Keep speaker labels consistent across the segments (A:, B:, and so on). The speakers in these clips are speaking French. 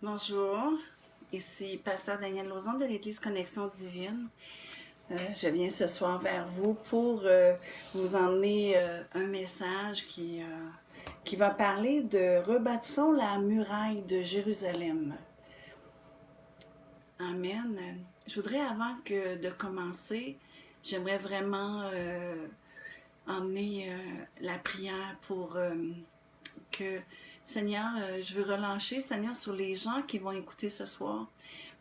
A: Bonjour, ici Pasteur Daniel Lauzon de l'Église Connexion Divine. Je viens ce soir vers vous pour vous emmener un message qui va parler de rebâtissons la muraille de Jérusalem. Amen. Je voudrais avant de commencer, j'aimerais vraiment emmener la prière pour que Seigneur, je veux relâcher, Seigneur, sur les gens qui vont écouter ce soir,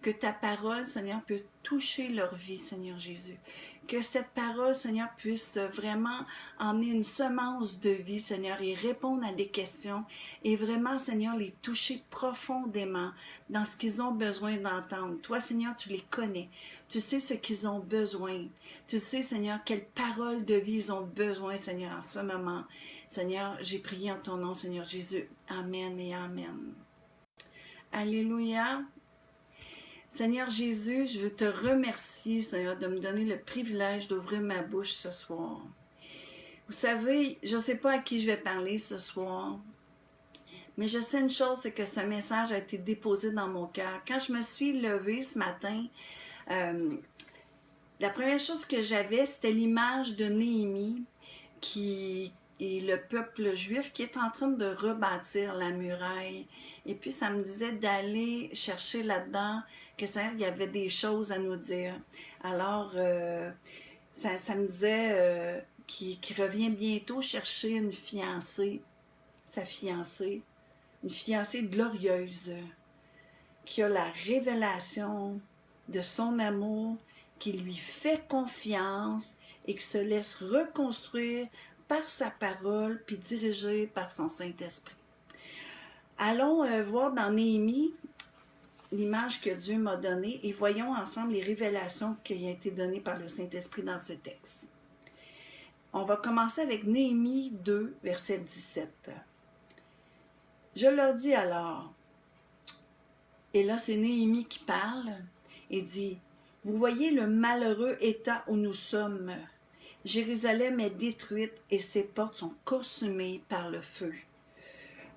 A: que ta parole, Seigneur, peut toucher leur vie, Seigneur Jésus. Que cette parole, Seigneur, puisse vraiment emmener une semence de vie, Seigneur, et répondre à des questions, et vraiment, Seigneur, les toucher profondément dans ce qu'ils ont besoin d'entendre. Toi, Seigneur, tu les connais. Tu sais ce qu'ils ont besoin. Tu sais, Seigneur, quelle parole de vie ils ont besoin, Seigneur, en ce moment. Seigneur, j'ai prié en ton nom, Seigneur Jésus. Amen et Amen. Alléluia. Seigneur Jésus, je veux te remercier, Seigneur, de me donner le privilège d'ouvrir ma bouche ce soir. Vous savez, je ne sais pas à qui je vais parler ce soir, mais je sais une chose, c'est que ce message a été déposé dans mon cœur. Quand je me suis levée ce matin, la première chose que j'avais, c'était l'image de Néhémie et le peuple juif qui est en train de rebâtir la muraille. Et puis, ça me disait d'aller chercher là-dedans que ça, il y avait des choses à nous dire. Alors, ça me disait qu'il revient bientôt chercher une fiancée, sa fiancée, une fiancée glorieuse, qui a la révélation de son amour, qui lui fait confiance et qui se laisse reconstruire par sa parole, puis dirigé par son Saint-Esprit. Allons voir dans Néhémie l'image que Dieu m'a donnée et voyons ensemble les révélations qui ont été données par le Saint-Esprit dans ce texte. On va commencer avec Néhémie 2, verset 17. Je leur dis alors, et là c'est Néhémie qui parle, et dit, « Vous voyez le malheureux état où nous sommes. Jérusalem est détruite et ses portes sont consumées par le feu.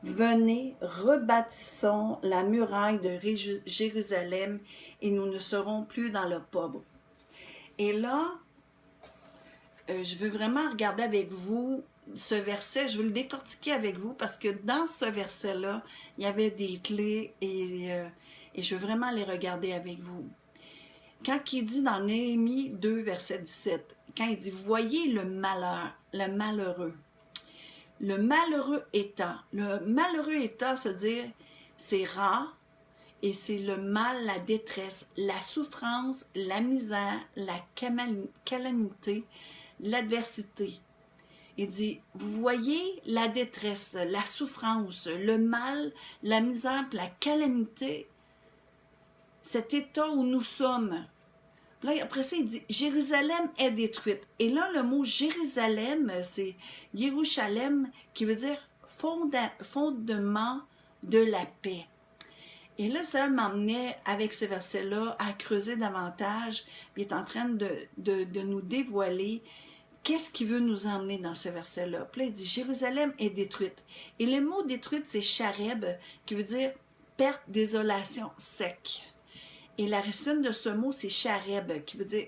A: Venez, rebâtissons la muraille de Jérusalem et nous ne serons plus dans l'opprobre. » Et là, je veux vraiment regarder avec vous ce verset, je veux le décortiquer avec vous parce que dans ce verset-là, il y avait des clés et je veux vraiment les regarder avec vous. Quand il dit dans Néhémie 2, verset 17, quand il dit « Voyez le malheur, le malheureux ». Le malheureux état. Le malheureux état, c'est-à-dire, c'est rare et c'est le mal, la détresse, la souffrance, la misère, la calamité, l'adversité. Il dit, vous voyez la détresse, la souffrance, le mal, la misère, la calamité, cet état où nous sommes. Là, après ça, il dit, Jérusalem est détruite. Et là, le mot Jérusalem, c'est Yerushalem, qui veut dire fondement de la paix. Et là, ça m'emmenait, avec ce verset-là, à creuser davantage. Il est en train de nous dévoiler qu'est-ce qu'il veut nous emmener dans ce verset-là. Puis là, il dit, Jérusalem est détruite. Et le mot détruite, c'est chareb, qui veut dire perte, désolation, sec. Et la racine de ce mot, c'est chareb, qui veut dire,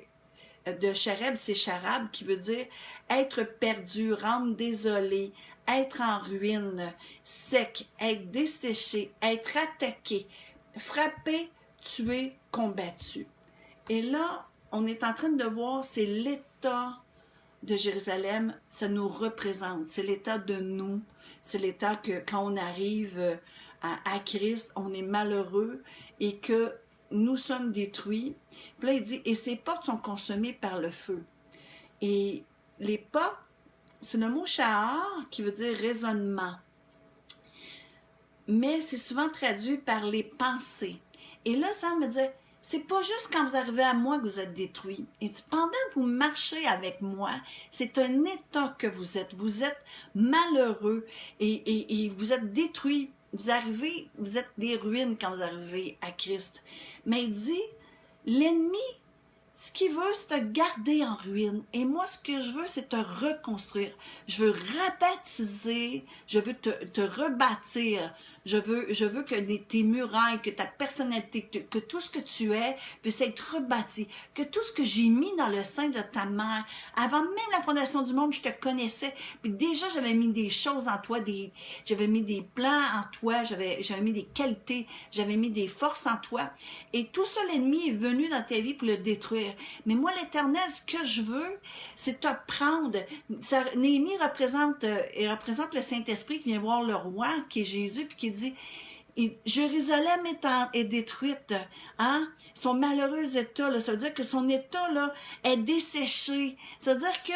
A: de chareb, c'est charab, qui veut dire être perdu, rendre désolé, être en ruine, sec, être desséché, être attaqué, frappé, tué, combattu. Et là, on est en train de voir, c'est l'état de Jérusalem, ça nous représente, c'est l'état de nous, c'est l'état que quand on arrive à Christ, on est malheureux et que nous sommes détruits. Puis là, il dit, et ces portes sont consommées par le feu. Et les portes, c'est le mot shahar qui veut dire raisonnement. Mais c'est souvent traduit par les pensées. Et là, ça me dit, c'est pas juste quand vous arrivez à moi que vous êtes détruits. Et pendant que vous marchez avec moi, c'est un état que vous êtes. Vous êtes malheureux et vous êtes détruits. Vous arrivez, vous êtes des ruines quand vous arrivez à Christ. Mais il dit, l'ennemi, ce qu'il veut, c'est te garder en ruine. Et moi, ce que je veux, c'est te reconstruire. Je veux rebaptiser, je veux te rebâtir Je veux que tes murailles, que ta personnalité, que tout ce que tu es puisse être rebâti, que tout ce que j'ai mis dans le sein de ta mère, avant même la fondation du monde, je te connaissais, puis déjà j'avais mis des choses en toi, j'avais mis des plans en toi, j'avais mis des qualités, j'avais mis des forces en toi, et tout ça, l'ennemi est venu dans ta vie pour le détruire. Mais moi, l'Éternel, ce que je veux, c'est te prendre. Néhémie représente le Saint-Esprit qui vient voir le roi, qui est Jésus, puis qui dit, Jérusalem est détruite, hein? Son malheureux état, là, ça veut dire que son état là, est desséché. Ça veut dire que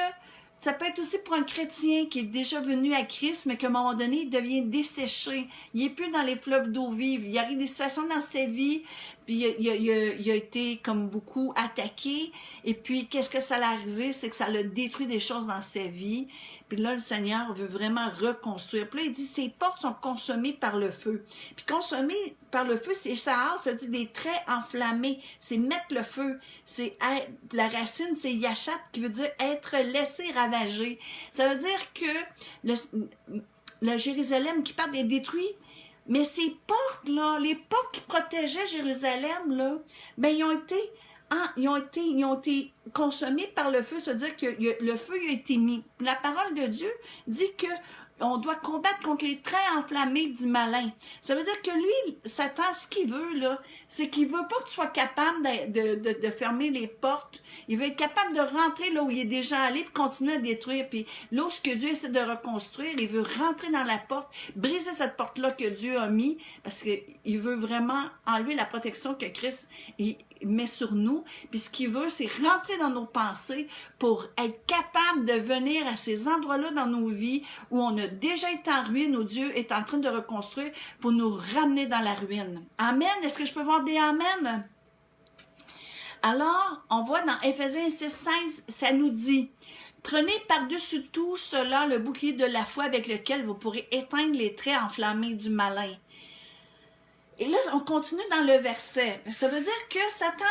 A: ça peut être aussi pour un chrétien qui est déjà venu à Christ, mais qu'à un moment donné, il devient desséché. Il n'est plus dans les fleuves d'eau vive. Il arrive des situations dans sa vie, puis il a été comme beaucoup attaqué. Et puis, qu'est-ce que ça l'a arrivé? C'est que ça l'a détruit des choses dans sa vie. Puis là, le Seigneur veut vraiment reconstruire. Puis là, il dit, ces portes sont consommées par le feu. Puis consommées par le feu, c'est Shahar, ça dit des traits enflammés. C'est mettre le feu. La racine, c'est Yachat, qui veut dire être laissé ravager. Ça veut dire que le Jérusalem qui part est détruit. Mais ces portes-là, les portes qui protégeaient Jérusalem, là, ben, ils ont été consommés par le feu, c'est-à-dire que le feu a été mis. La parole de Dieu dit que on doit combattre contre les traits enflammés du malin. Ça veut dire que lui, Satan, ce qu'il veut, là, c'est qu'il veut pas que tu sois capable de fermer les portes. Il veut être capable de rentrer là où il est déjà allé, puis continuer à détruire. Puis là où ce que Dieu essaie de reconstruire, il veut rentrer dans la porte, briser cette porte-là que Dieu a mis, parce qu'il veut vraiment enlever la protection que Christ met sur nous. Puis ce qu'il veut, c'est rentrer dans nos pensées pour être capable de venir à ces endroits-là dans nos vies où on a déjà été en ruine, où Dieu est en train de reconstruire pour nous ramener dans la ruine. Amen. Est-ce que je peux voir des amen? Alors, on voit dans Éphésiens 6,16, ça nous dit, prenez par-dessus tout cela le bouclier de la foi avec lequel vous pourrez éteindre les traits enflammés du malin. Et là, on continue dans le verset. Ça veut dire que Satan,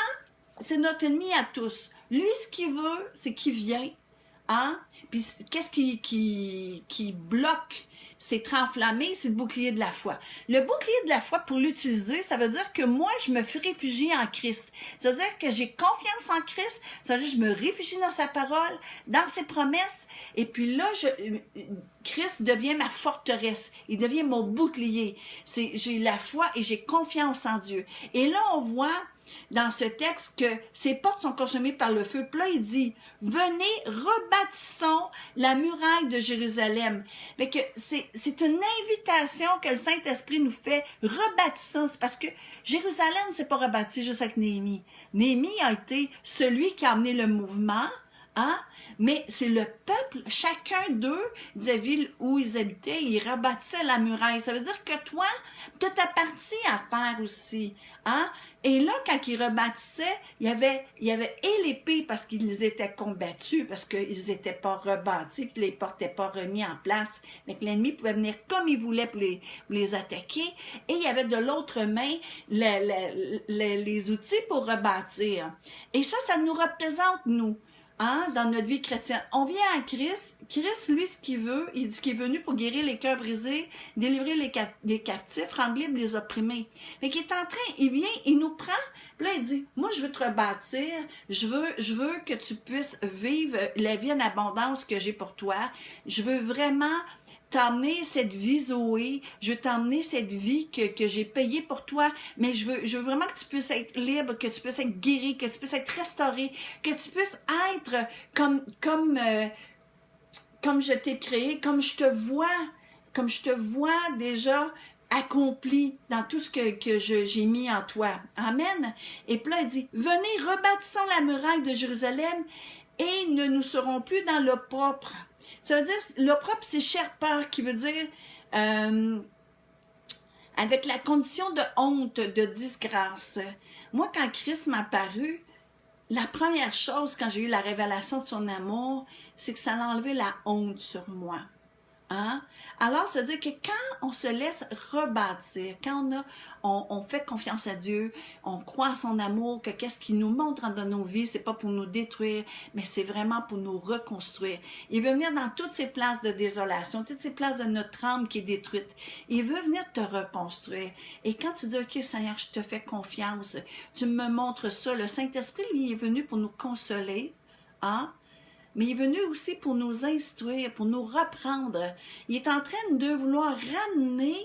A: c'est notre ennemi à tous. Lui, ce qu'il veut, c'est qu'il vient, hein? Puis qu'est-ce qui bloque ces traits enflammés? C'est le bouclier de la foi. Le bouclier de la foi, pour l'utiliser, ça veut dire que moi, je me réfugie en Christ. Ça veut dire que j'ai confiance en Christ. Ça veut dire que je me réfugie dans sa parole, dans ses promesses. Et puis là, Christ devient ma forteresse. Il devient mon bouclier. J'ai la foi et j'ai confiance en Dieu. Et là, on voit dans ce texte que ces portes sont consommées par le feu. Puis là, il dit, venez, rebâtissons la muraille de Jérusalem. Fait que c'est une invitation que le Saint-Esprit nous fait, rebâtissons. C'est parce que Jérusalem, c'est pas rebâti juste avec Néhémie. Néhémie a été celui qui a amené le mouvement, hein? Mais c'est le peuple, chacun d'eux, des villes où ils habitaient, ils rebâtissaient la muraille. Ça veut dire que toi, tu as ta partie à faire aussi. Hein? Et là, quand ils rebâtissaient, il y avait et l'épée parce qu'ils étaient combattus, parce qu'ils n'étaient pas rebâtis, puis les portes n'étaient pas remis en place. Mais que l'ennemi pouvait venir comme il voulait pour les attaquer. Et il y avait de l'autre main les outils pour rebâtir. Et ça nous représente, nous. Hein, dans notre vie chrétienne. On vient à Christ. Christ, lui, ce qu'il veut, il dit qu'il est venu pour guérir les cœurs brisés, délivrer les captifs, rendre libres les opprimés. Mais qu'il est en train, il vient, il nous prend, puis là, il dit, moi, je veux te rebâtir, je veux que tu puisses vivre la vie en abondance que j'ai pour toi. Je veux vraiment t'emmener cette vie Zoé, je veux t'emmener cette vie que j'ai payée pour toi, mais je veux vraiment que tu puisses être libre, que tu puisses être guéri, que tu puisses être restauré, que tu puisses être comme je t'ai créé, comme je te vois déjà accompli dans tout ce que j'ai mis en toi. Amen. Et puis là, il dit, venez, rebâtissons la muraille de Jérusalem et ne nous serons plus dans l'opprobre. Ça veut dire, l'opprobre, c'est sherpa, qui veut dire avec la condition de honte, de disgrâce. Moi, quand Christ m'a apparu, la première chose, quand j'ai eu la révélation de son amour, c'est que ça a enlevé la honte sur moi. Hein? Alors, ça veut dire que quand on se laisse rebâtir, quand on fait confiance à Dieu, on croit en son amour, que qu'est-ce qu'il nous montre dans nos vies, c'est pas pour nous détruire, mais c'est vraiment pour nous reconstruire. Il veut venir dans toutes ces places de désolation, toutes ces places de notre âme qui est détruite. Il veut venir te reconstruire. Et quand tu dis, OK, Seigneur, je te fais confiance, tu me montres ça, le Saint-Esprit, lui, est venu pour nous consoler, hein? Mais il est venu aussi pour nous instruire, pour nous reprendre. Il est en train de vouloir ramener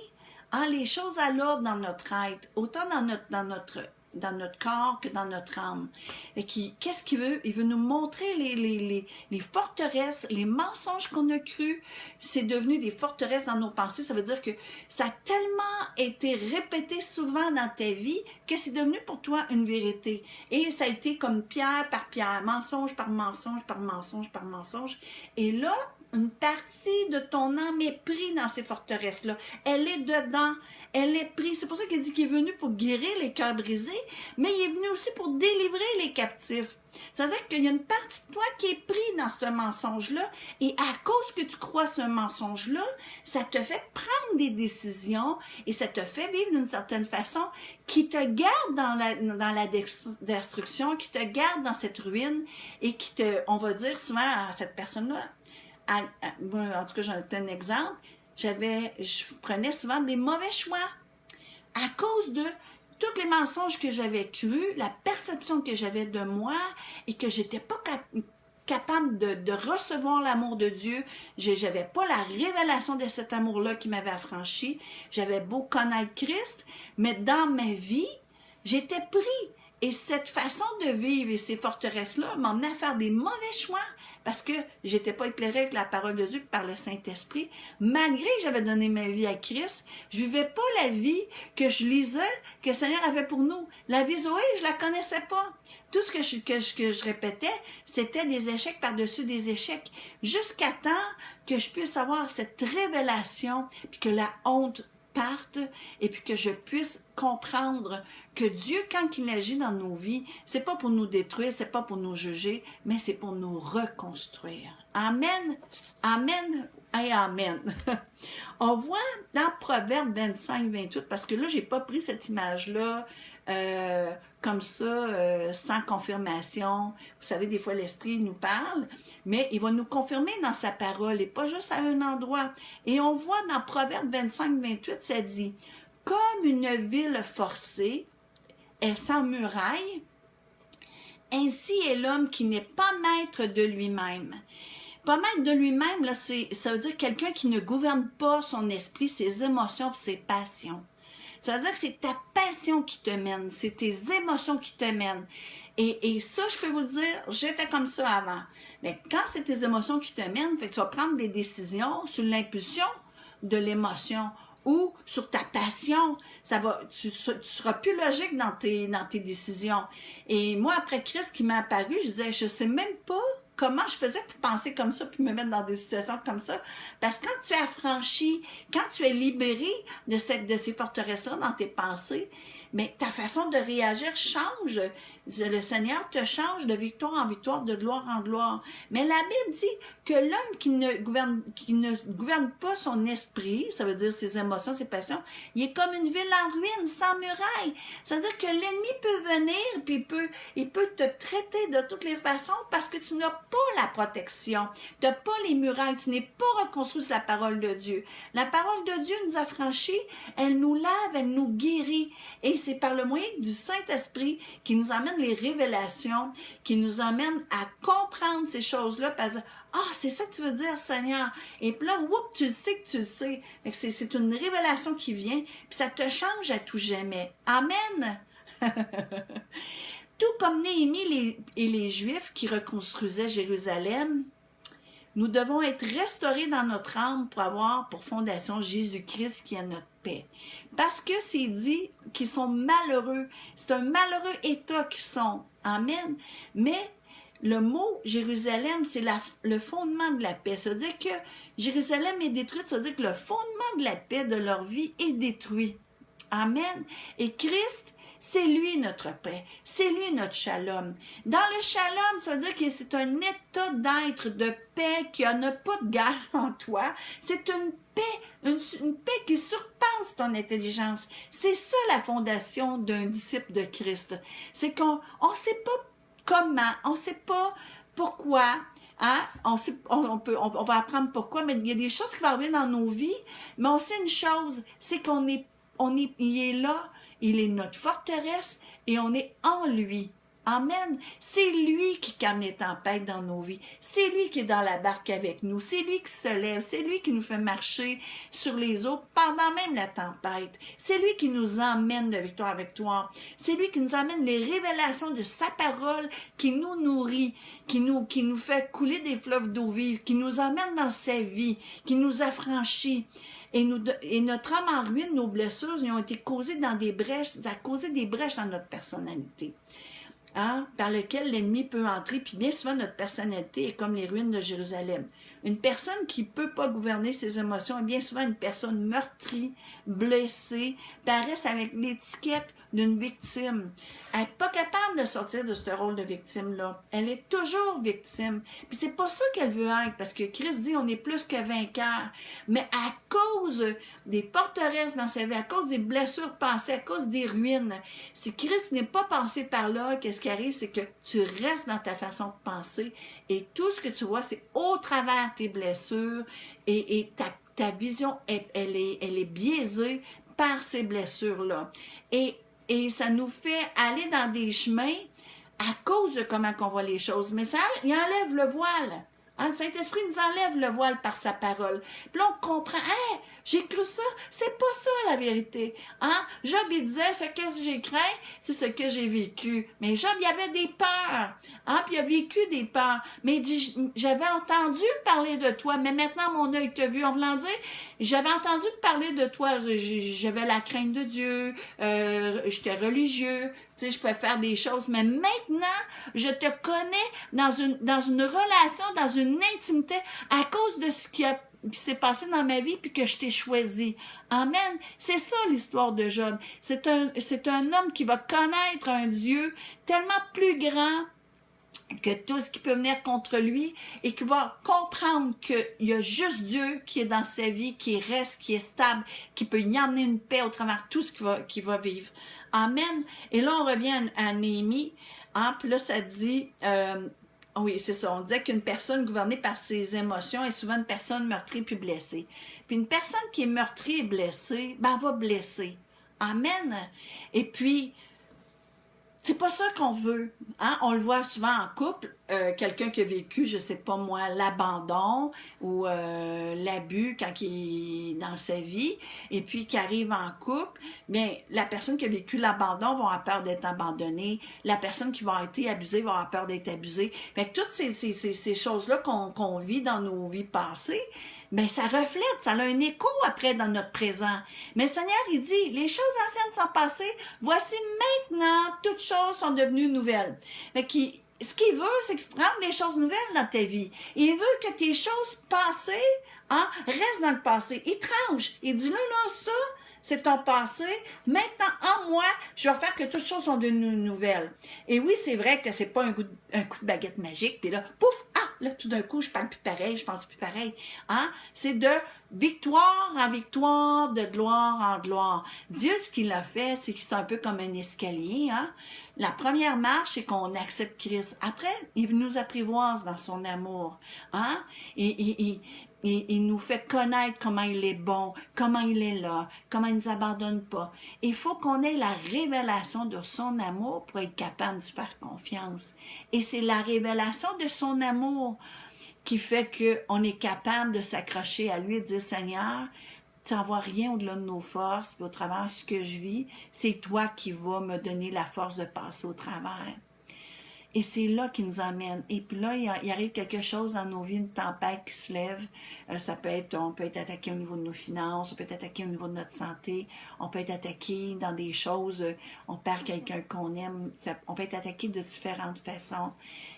A: les choses à l'ordre dans notre être, autant dans notre corps que dans notre âme. Et qu'est-ce qu'il veut? Il veut nous montrer les forteresses, les mensonges qu'on a crus. C'est devenu des forteresses dans nos pensées. Ça veut dire que ça a tellement été répété souvent dans ta vie que c'est devenu pour toi une vérité. Et ça a été comme pierre par pierre, mensonge par mensonge, par mensonge, par mensonge. Et là, une partie de ton âme est prise dans ces forteresses-là. Elle est dedans. Elle est prise. C'est pour ça qu'il dit qu'il est venu pour guérir les cœurs brisés, mais il est venu aussi pour délivrer les captifs. C'est-à-dire qu'il y a une partie de toi qui est prise dans ce mensonge-là, et à cause que tu crois ce mensonge-là, ça te fait prendre des décisions, et ça te fait vivre d'une certaine façon qui te garde dans la destruction, qui te garde dans cette ruine, et qui on va dire souvent à cette personne-là, en tout cas, j'en ai un exemple, je prenais souvent des mauvais choix à cause de tous les mensonges que j'avais crus, la perception que j'avais de moi et que j'étais pas capable de recevoir l'amour de Dieu. J'avais pas la révélation de cet amour-là qui m'avait affranchi. J'avais beau connaître Christ, mais dans ma vie, j'étais pris. Et cette façon de vivre et ces forteresses-là m'emmenaient à faire des mauvais choix parce que j'étais pas éclairée avec la parole de Dieu par le Saint-Esprit. Malgré que j'avais donné ma vie à Christ, je vivais pas la vie que je lisais, que le Seigneur avait pour nous. La vie Zoé, je la connaissais pas. Tout ce que je répétais, c'était des échecs par-dessus des échecs. Jusqu'à temps que je puisse avoir cette révélation puis que la honte parte et puis que je puisse comprendre que Dieu, quand il agit dans nos vies, c'est pas pour nous détruire, c'est pas pour nous juger, mais c'est pour nous reconstruire. Amen, amen et amen. On voit dans Proverbe 25-28, parce que là, j'ai pas pris cette image-là comme ça, sans confirmation. Vous savez, des fois, l'Esprit nous parle, mais il va nous confirmer dans sa parole, et pas juste à un endroit. Et on voit dans Proverbe 25-28, ça dit, « Comme une ville forcée est sans muraille, ainsi est l'homme qui n'est pas maître de lui-même. » Pas maître de lui-même, là, ça veut dire quelqu'un qui ne gouverne pas son esprit, ses émotions et ses passions. Ça veut dire que c'est ta passion qui te mène, c'est tes émotions qui te mènent. Et ça, je peux vous le dire, j'étais comme ça avant. Mais quand c'est tes émotions qui te mènent, fait que tu vas prendre des décisions sur l'impulsion de l'émotion ou sur ta passion. Tu seras plus logique dans tes décisions. Et moi, après Christ qui m'est apparu, je disais, je sais même pas comment je faisais pour penser comme ça, puis me mettre dans des situations comme ça. Parce que quand tu es affranchi, quand tu es libéré de ces forteresses-là dans tes pensées, mais ta façon de réagir change. Le Seigneur te change de victoire en victoire, de gloire en gloire. Mais la Bible dit que l'homme qui ne gouverne pas son esprit, ça veut dire ses émotions, ses passions, il est comme une ville en ruine, sans muraille. Ça veut dire que l'ennemi peut venir, puis il peut te traiter de toutes les façons parce que tu n'as pas la protection, tu n'as pas les murailles, tu n'es pas reconstruit sur la parole de Dieu. La parole de Dieu nous affranchit, elle nous lave, elle nous guérit. Et c'est par le moyen du Saint-Esprit qui nous amène les révélations, qui nous amènent à comprendre ces choses-là, puis à dire, c'est ça que tu veux dire, Seigneur. Et puis là, tu le sais que tu le sais. C'est une révélation qui vient, puis ça te change à tout jamais. Amen. Tout comme Néhémie et les Juifs qui reconstruisaient Jérusalem, nous devons être restaurés dans notre âme pour avoir pour fondation Jésus-Christ qui est notre paix. Parce que c'est dit qu'ils sont malheureux. C'est un malheureux état qu'ils sont. Amen. Mais le mot Jérusalem, c'est le fondement de la paix. Ça veut dire que Jérusalem est détruite, ça veut dire que le fondement de la paix de leur vie est détruit. Amen. Et Christ, C'est lui notre paix. C'est lui notre shalom. Dans le shalom, ça veut dire que c'est un état d'être, de paix, qui n'a pas de guerre en toi. C'est une paix, une paix qui surpasse ton intelligence. C'est ça la fondation d'un disciple de Christ. C'est qu'on ne sait pas comment, on ne sait pas pourquoi. Hein? On va apprendre pourquoi, mais il y a des choses qui vont arriver dans nos vies, mais on sait une chose, c'est il est là, il est notre forteresse et on est en lui. Amen. C'est lui qui calme les tempêtes dans nos vies. C'est lui qui est dans la barque avec nous. C'est lui qui se lève. C'est lui qui nous fait marcher sur les eaux pendant même la tempête. C'est lui qui nous emmène de victoire à victoire. C'est lui qui nous amène les révélations de sa parole, qui nous nourrit, qui nous fait couler des fleuves d'eau vive, qui nous emmène dans sa vie, qui nous affranchit. Et notre âme en ruine, nos blessures, ils ont été causées dans des brèches, ça a causé des brèches dans notre personnalité. Hein, par lequel l'ennemi peut entrer, puis bien souvent notre personnalité est comme les ruines de Jérusalem. Une personne qui ne peut pas gouverner ses émotions est bien souvent une personne meurtrie, blessée, paraît avec l'étiquette d'une victime. Elle n'est pas capable de sortir de ce rôle de victime-là. Elle est toujours victime. Puis c'est pas ça qu'elle veut être, parce que Christ dit on est plus que vainqueur. Mais à cause des forteresses dans sa vie, à cause des blessures passées, à cause des ruines, si Christ n'est pas passé par là, qu'est-ce qui arrive, c'est que tu restes dans ta façon de penser et tout ce que tu vois, c'est au travers tes blessures et ta vision, elle est biaisée par ces blessures-là. Et ça nous fait aller dans des chemins à cause de comment on voit les choses. Mais ça, il enlève le voile. Hein, le Saint-Esprit nous enlève le voile par sa parole. Puis là, on comprend, hey, j'ai cru ça, c'est pas ça la vérité. Hein? Job, il disait, ce que j'ai craint, c'est ce que j'ai vécu. Mais Job, il avait des peurs. Hein? Puis il a vécu des peurs. Mais il dit, j'avais entendu parler de toi, mais maintenant mon œil t'a vu. En voulant dire, j'avais entendu parler de toi, j'avais la crainte de Dieu, j'étais religieux, tu sais, je pouvais faire des choses, mais maintenant, je te connais dans une relation, dans une intimité, à cause de ce qui s'est passé dans ma vie, puis que je t'ai choisi. Amen. C'est ça l'histoire de Job. C'est un homme qui va connaître un Dieu tellement plus grand que tout ce qui peut venir contre lui et qui va comprendre qu'il y a juste Dieu qui est dans sa vie, qui reste, qui est stable, qui peut y emmener une paix au travers de tout ce qu'il va vivre. Amen. Et là, on revient à Néhémie. Hein, puis là, ça dit... oui, c'est ça. On disait qu'une personne gouvernée par ses émotions est souvent une personne meurtrie puis blessée. Puis une personne qui est meurtrie et blessée, ben, elle va blesser. Amen. Et puis... c'est pas ça qu'on veut. Hein? On le voit souvent en couple. Quelqu'un qui a vécu, je sais pas moi, l'abandon ou l'abus quand il est dans sa vie, et puis qui arrive en couple, bien, la personne qui a vécu l'abandon va avoir peur d'être abandonnée. La personne qui va avoir été abusée va avoir peur d'être abusée. Fait que toutes ces choses-là qu'on vit dans nos vies passées, bien, ça reflète, ça a un écho après dans notre présent. Mais le Seigneur, il dit, les choses anciennes sont passées, voici maintenant, toutes choses sont devenues nouvelles. Mais ce qu'il veut, c'est prendre des choses nouvelles dans ta vie. Il veut que tes choses passées, hein, restent dans le passé. Il tranche. Il dit, là, ça, c'est ton passé. Maintenant, en moi, je vais faire que toutes choses sont devenues nouvelles. Et oui, c'est vrai que c'est pas un coup de baguette magique, puis là, pouf, là, tout d'un coup, je parle plus pareil, je pense plus pareil. Hein? C'est de victoire en victoire, de gloire en gloire. Dieu, ce qu'il a fait, c'est que c'est un peu comme un escalier. Hein? La première marche, c'est qu'on accepte Christ. Après, il nous apprivoise dans son amour. Hein? Et il nous fait connaître comment il est bon, comment il est là, comment il ne nous abandonne pas. Il faut qu'on ait la révélation de son amour pour être capable de faire confiance. Et c'est la révélation de son amour qui fait qu'on est capable de s'accrocher à lui et de dire, Seigneur, tu n'en vois rien au-delà de nos forces, puis au travers de ce que je vis, c'est toi qui vas me donner la force de passer au travers. Et c'est là qu'il nous emmène. Et puis là, il arrive quelque chose dans nos vies, une tempête qui se lève. On peut être attaqué au niveau de nos finances, on peut être attaqué au niveau de notre santé, on peut être attaqué dans des choses, on perd quelqu'un qu'on aime, on peut être attaqué de différentes façons.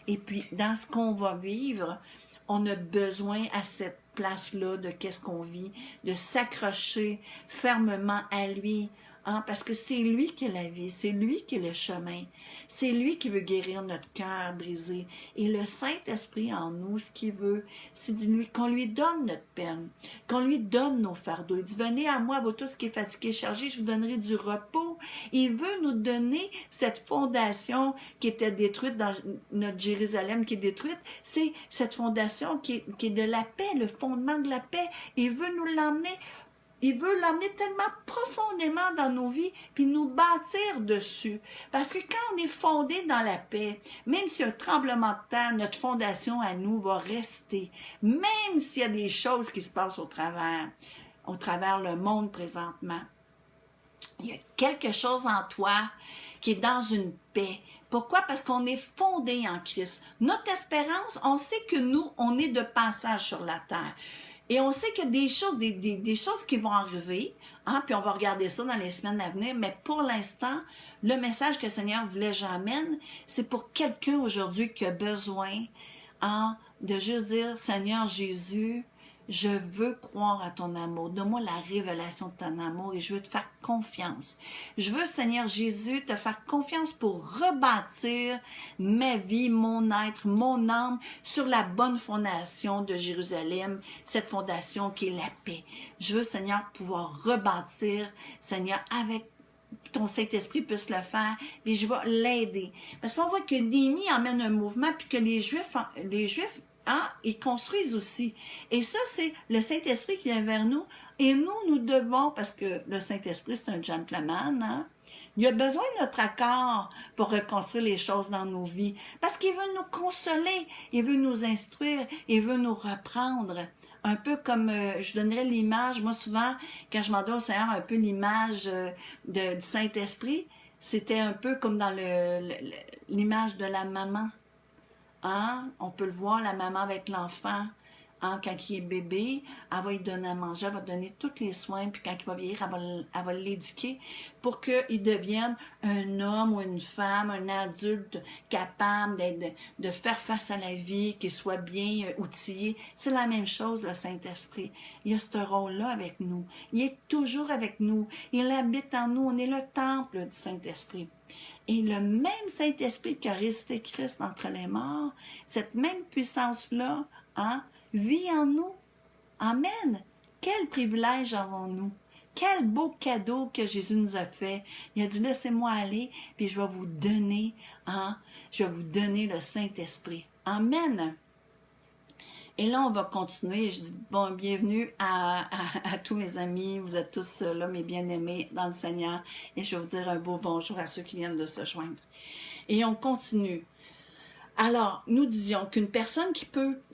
A: Et puis, dans ce qu'on va vivre, on a besoin à cette place-là de qu'est-ce qu'on vit, de s'accrocher fermement à lui, Hein, parce que c'est lui qui est la vie, c'est lui qui est le chemin. C'est lui qui veut guérir notre cœur brisé. Et le Saint-Esprit en nous, ce qu'il veut, c'est qu'on lui donne notre peine, qu'on lui donne nos fardeaux. Il dit, venez à moi, vous tous qui êtes fatigués et chargés, je vous donnerai du repos. Il veut nous donner cette fondation qui était détruite dans notre Jérusalem, qui est détruite. C'est cette fondation qui est de la paix, le fondement de la paix. Il veut nous l'emmener. Il veut l'emmener tellement profondément dans nos vies, puis nous bâtir dessus. Parce que quand on est fondé dans la paix, même s'il y a un tremblement de terre, notre fondation à nous va rester. Même s'il y a des choses qui se passent au travers le monde présentement. Il y a quelque chose en toi qui est dans une paix. Pourquoi? Parce qu'on est fondé en Christ. Notre espérance, on sait que nous, on est de passage sur la terre. Et on sait qu'il y a des choses qui vont arriver, hein, puis on va regarder ça dans les semaines à venir, mais pour l'instant, le message que le Seigneur voulait que j'emmène, c'est pour quelqu'un aujourd'hui qui a besoin, hein, de juste dire, Seigneur Jésus, je veux croire à ton amour. Donne-moi la révélation de ton amour et je veux te faire confiance. Je veux, Seigneur Jésus, te faire confiance pour rebâtir ma vie, mon être, mon âme sur la bonne fondation de Jérusalem, cette fondation qui est la paix. Je veux, Seigneur, pouvoir rebâtir, Seigneur, avec ton Saint-Esprit puisse le faire, et je vais l'aider. Parce qu'on voit que Néhémie emmène un mouvement, puis que les Juifs, hein, ils construisent aussi. Et ça, c'est le Saint-Esprit qui vient vers nous. Et nous devons, parce que le Saint-Esprit, c'est un gentleman, hein, il a besoin de notre accord pour reconstruire les choses dans nos vies. Parce qu'il veut nous consoler, il veut nous instruire, il veut nous reprendre. Un peu comme, je donnerais l'image, moi souvent, quand je m'en dois au Seigneur, un peu l'image du Saint-Esprit, c'était un peu comme dans l'image de la maman. Hein? On peut le voir, la maman avec l'enfant, hein, quand il est bébé, elle va lui donner à manger, elle va donner tous les soins, puis quand il va vieillir, elle va l'éduquer pour qu'il devienne un homme ou une femme, un adulte capable de faire face à la vie, qu'il soit bien outillé. C'est la même chose, le Saint-Esprit. Il a ce rôle-là avec nous. Il est toujours avec nous. Il habite en nous. On est le temple du Saint-Esprit. Et le même Saint-Esprit qui a ressuscité Christ d'entre les morts, cette même puissance-là, hein, vit en nous. Amen. Quel privilège avons-nous? Quel beau cadeau que Jésus nous a fait. Il a dit, laissez-moi aller, puis je vais vous donner, hein, je vais vous donner le Saint-Esprit. Amen. Et là, on va continuer. Je dis, bon, bienvenue à tous mes amis. Vous êtes tous là, mes bien-aimés dans le Seigneur. Et je vais vous dire un beau bonjour à ceux qui viennent de se joindre. Et on continue. Alors, nous disions qu'une personne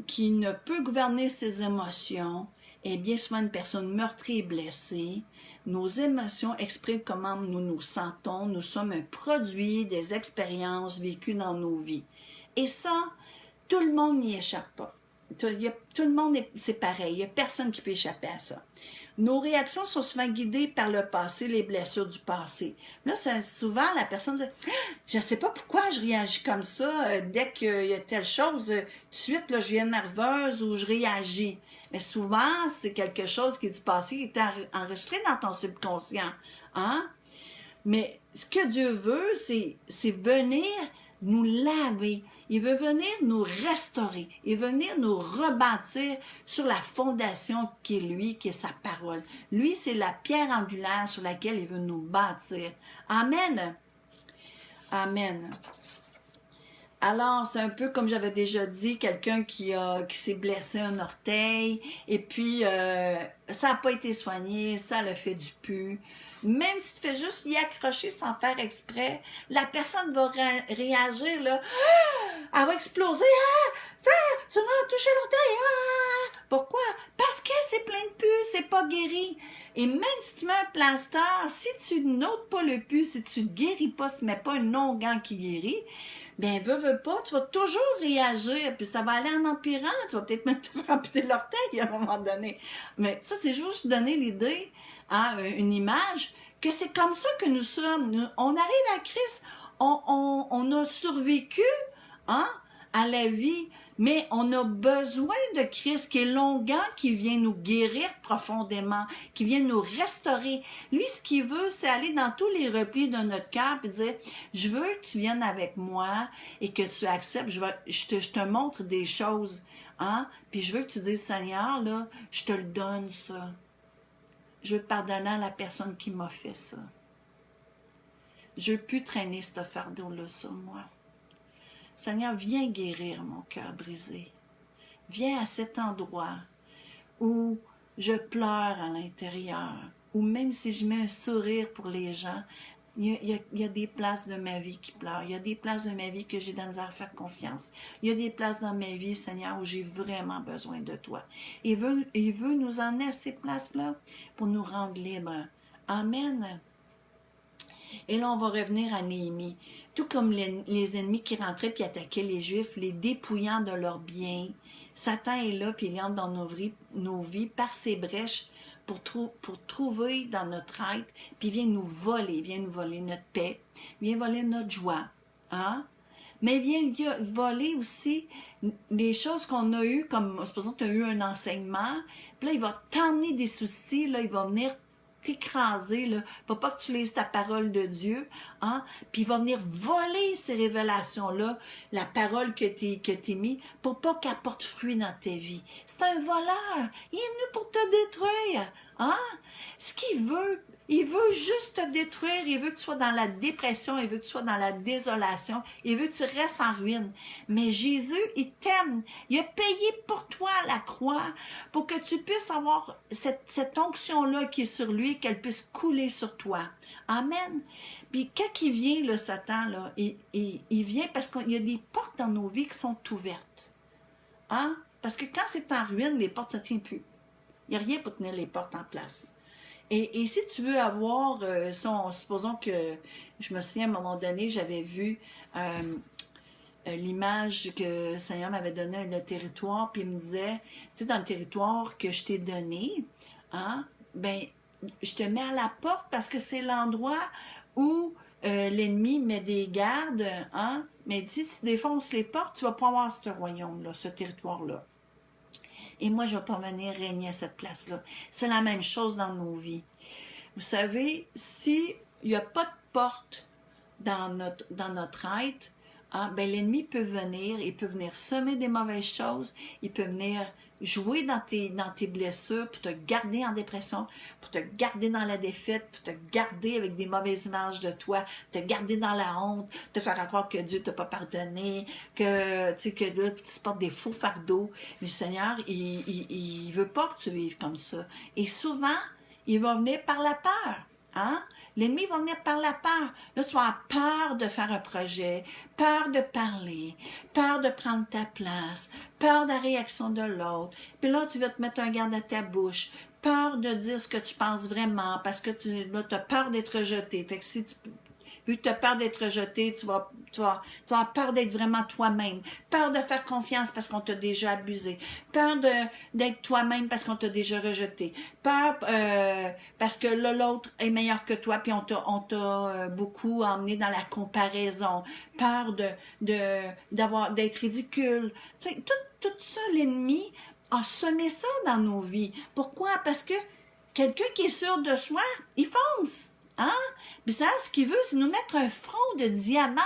A: qui ne peut gouverner ses émotions est bien souvent une personne meurtrie et blessée. Nos émotions expriment comment nous nous sentons. Nous sommes un produit des expériences vécues dans nos vies. Et ça, tout le monde n'y échappe pas. Tout le monde, c'est pareil. Il n'y a personne qui peut échapper à ça. Nos réactions sont souvent guidées par le passé, les blessures du passé. Là, souvent, la personne dit « Je ne sais pas pourquoi je réagis comme ça. Dès qu'il y a telle chose, tout de suite, là, je viens nerveuse ou je réagis. » Mais souvent, c'est quelque chose qui est du passé, qui est enregistré dans ton subconscient. Hein? Mais ce que Dieu veut, c'est venir nous laver. Il veut venir nous restaurer. Il veut venir nous rebâtir sur la fondation qui est lui, qui est sa parole. Lui, c'est la pierre angulaire sur laquelle il veut nous bâtir. Amen. Amen. Alors, c'est un peu comme j'avais déjà dit, quelqu'un qui s'est blessé un orteil, et puis ça n'a pas été soigné, ça l'a fait du pu. Même si tu fais juste y accrocher sans faire exprès, la personne va réagir, là. Elle va exploser. Tu m'as touché l'orteil. Pourquoi? Parce que c'est plein de pus, c'est pas guéri. Et même si tu mets un plaster, si tu n'ôtes pas le pus, si tu ne guéris pas, si tu ne mets pas un onguent qui guérit, bien, veux pas, tu vas toujours réagir, puis ça va aller en empirant, tu vas peut-être même te faire amputer l'orteil à un moment donné. Mais ça, c'est juste donner l'idée, hein, une image, que c'est comme ça que nous sommes. On arrive à Christ, on a survécu, hein, à la vie, Mais on a besoin de Christ qui est l'onguent, qui vient nous guérir profondément, qui vient nous restaurer. Lui, ce qu'il veut, c'est aller dans tous les replis de notre cœur et dire, je veux que tu viennes avec moi et que tu acceptes, je te montre des choses, hein? Puis je veux que tu dises, Seigneur, là, je te le donne, ça. Je veux pardonner à la personne qui m'a fait ça. Je ne veux plus traîner ce fardeau-là sur moi. Seigneur, viens guérir mon cœur brisé. Viens à cet endroit où je pleure à l'intérieur, où même si je mets un sourire pour les gens, il y a des places de ma vie qui pleurent. Il y a des places de ma vie que j'ai dans la misère à faire confiance. Il y a des places dans ma vie, Seigneur, où j'ai vraiment besoin de toi. Il veut nous emmener à ces places-là pour nous rendre libres. Amen. Et là, on va revenir à Néhémie. Tout comme les ennemis qui rentraient puis attaquaient les Juifs, les dépouillant de leurs biens, Satan est là puis il entre dans nos vies par ses brèches pour trouver dans notre être, puis il vient nous voler notre paix, il vient voler notre joie, hein? Mais il vient voler aussi les choses qu'on a eues, comme, supposons que tu as eu un enseignement, puis là, il va t'emmener des soucis, là, il va venir t'écraser, là, pour pas que tu lises ta parole de Dieu, hein, puis il va venir voler ces révélations-là, la parole que t'es mis, pour pas qu'elle porte fruit dans ta vie. C'est un voleur, il est venu pour te détruire, hein, ce qu'il veut, il veut juste te détruire, il veut que tu sois dans la dépression, il veut que tu sois dans la désolation, il veut que tu restes en ruine. Mais Jésus, il t'aime, il a payé pour toi la croix, pour que tu puisses avoir cette onction-là qui est sur lui, qu'elle puisse couler sur toi. Amen. Puis quand il vient, le Satan, là, il vient parce qu'il y a des portes dans nos vies qui sont ouvertes. Hein? Parce que quand c'est en ruine, les portes, ça ne tient plus. Il n'y a rien pour tenir les portes en place. Et si tu veux avoir, supposons que, je me souviens à un moment donné, j'avais vu l'image que le Seigneur m'avait donné le territoire, puis il me disait, tu sais, dans le territoire que je t'ai donné, hein, ben, je te mets à la porte parce que c'est l'endroit où l'ennemi met des gardes, hein, mais si tu défonces les portes, tu vas pas avoir ce royaume-là, ce territoire-là. Et moi, je ne vais pas venir régner à cette place-là. C'est la même chose dans nos vies. Vous savez, s'il n'y a pas de porte dans notre être, hein, ben, l'ennemi peut venir, il peut venir semer des mauvaises choses, il peut venir jouer dans tes blessures pour te garder en dépression, pour te garder dans la défaite, pour te garder avec des mauvaises images de toi, te garder dans la honte, te faire croire que Dieu t'a pas pardonné, que tu sais que là, tu portes des faux fardeaux. Mais le Seigneur, il veut pas que tu vives comme ça. Et souvent, il va venir par la peur. Hein? L'ennemi va venir par la peur. Là, tu as peur de faire un projet, peur de parler, peur de prendre ta place, peur de la réaction de l'autre. Puis là, tu vas te mettre un garde à ta bouche, peur de dire ce que tu penses vraiment, parce que tu as peur d'être rejeté. Fait que si vu que tu as peur d'être rejeté, tu vas avoir peur d'être vraiment toi-même, peur de faire confiance parce qu'on t'a déjà abusé, peur d'être toi-même parce qu'on t'a déjà rejeté, peur parce que là, l'autre est meilleur que toi, puis on t'a beaucoup emmené dans la comparaison, peur d'être ridicule. Tu sais, tout ça, l'ennemi a semé ça dans nos vies. Pourquoi? Parce que quelqu'un qui est sûr de soi, il fonce. Hein? Puis ça, ce qu'il veut, c'est nous mettre un front de diamant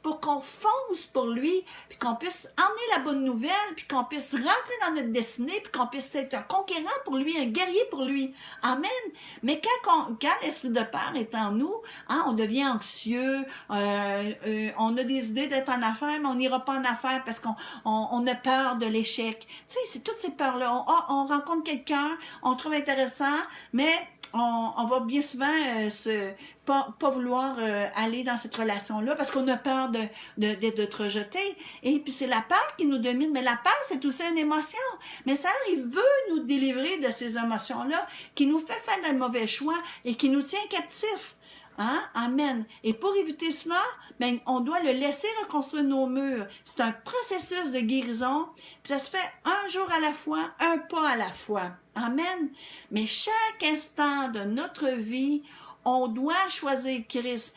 A: pour qu'on fonce pour lui, puis qu'on puisse emmener la bonne nouvelle, puis qu'on puisse rentrer dans notre destinée, puis qu'on puisse être un conquérant pour lui, un guerrier pour lui. Amen. Mais quand l'esprit de peur est en nous, hein, on devient anxieux, on a des idées d'être en affaires, mais on n'ira pas en affaires parce qu'on a peur de l'échec. Tu sais, c'est toutes ces peurs-là. On rencontre quelqu'un, on trouve intéressant, mais on va bien souvent pas vouloir aller dans cette relation-là parce qu'on a peur d'être rejeté. Et puis c'est la peur qui nous domine. Mais la peur, c'est aussi une émotion. Mais ça, il veut nous délivrer de ces émotions-là qui nous fait faire de mauvais choix et qui nous tient captifs. Hein? Amen. Et pour éviter cela, ben, on doit le laisser reconstruire nos murs. C'est un processus de guérison. Puis ça se fait un jour à la fois, un pas à la fois. Amen. Mais chaque instant de notre vie, on doit choisir Christ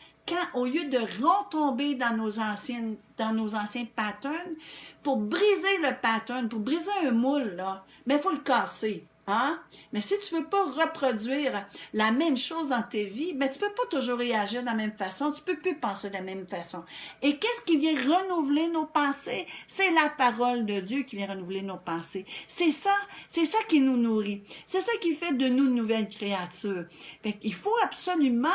A: au lieu de retomber dans nos anciens patterns, pour briser le pattern, pour briser un moule, là, mais il faut le casser. Hein? Mais si tu veux pas reproduire la même chose dans tes vies, ben tu peux pas toujours réagir de la même façon, tu peux plus penser de la même façon. Et qu'est-ce qui vient renouveler nos pensées? C'est la parole de Dieu qui vient renouveler nos pensées. C'est ça qui nous nourrit. C'est ça qui fait de nous une nouvelle créature. Fait qu'il faut absolument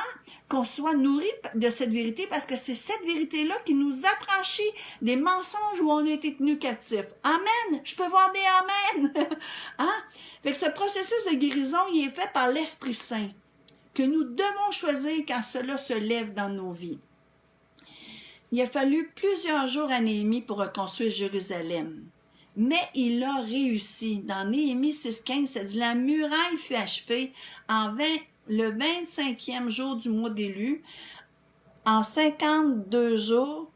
A: qu'on soit nourri de cette vérité parce que c'est cette vérité-là qui nous affranchit des mensonges où on a été tenus captifs. Amen! Je peux voir des amen! Hein? Fait que ce processus de guérison, il est fait par l'Esprit Saint, que nous devons choisir quand cela se lève dans nos vies. Il a fallu plusieurs jours à Néhémie pour reconstruire Jérusalem. Mais il a réussi. Dans Néhémie 6,15, ça dit « La muraille fut achevée le 25e jour du mois d'élu, en 52 jours,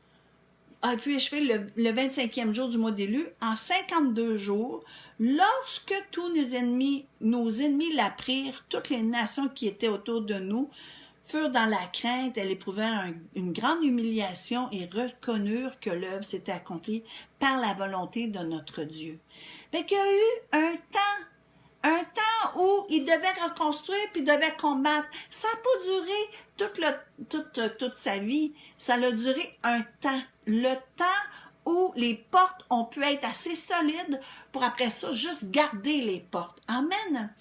A: a pu achever le 25e jour du mois d'élu, en 52 jours, lorsque tous nos ennemis l'apprirent, toutes les nations qui étaient autour de nous, furent dans la crainte, elles éprouvèrent une grande humiliation et reconnurent que l'œuvre s'était accomplie par la volonté de notre Dieu. » Fait qu'il y a eu un temps où il devait reconstruire puis devait combattre. Ça n'a pas duré toute sa vie. Ça a duré un temps. Le temps où les portes ont pu être assez solides pour après ça juste garder les portes. Amen.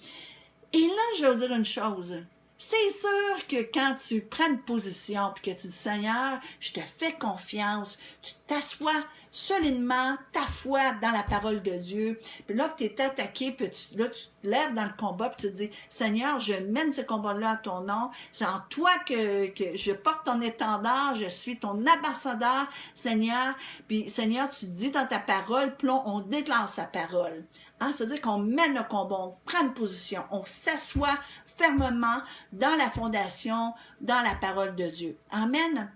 A: Et là, je vais vous dire une chose. C'est sûr que quand tu prends une position puis que tu dis « Seigneur, je te fais confiance », tu t'assois solidement ta foi dans la parole de Dieu, puis là, tu es attaqué, puis tu te lèves dans le combat, puis tu te dis « Seigneur, je mène ce combat-là à ton nom, c'est en toi que je porte ton étendard, je suis ton ambassadeur, Seigneur. » Puis Seigneur, tu dis dans ta parole, puis là, on déclare sa parole. Hein? C'est-à-dire qu'on mène le combat, on prend une position, on s'assoit fermement dans la fondation, dans la parole de Dieu. Amen.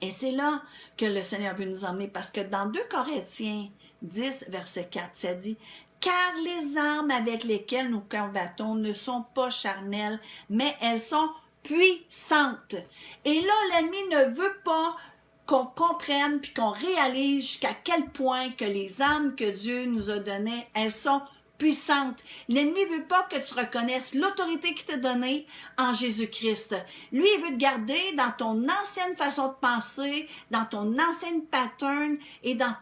A: Et c'est là que le Seigneur veut nous emmener, parce que dans 2 Corinthiens 10, verset 4, ça dit « Car les armes avec lesquelles nous combattons ne sont pas charnelles, mais elles sont puissantes. » Et là, l'ennemi ne veut pas qu'on comprenne puis qu'on réalise jusqu'à quel point que les armes que Dieu nous a données, elles sont puissante. L'ennemi veut pas que tu reconnaisses l'autorité qu'il t'a donnée en Jésus-Christ. Lui, il veut te garder dans ton ancienne façon de penser, dans ton ancienne pattern et dans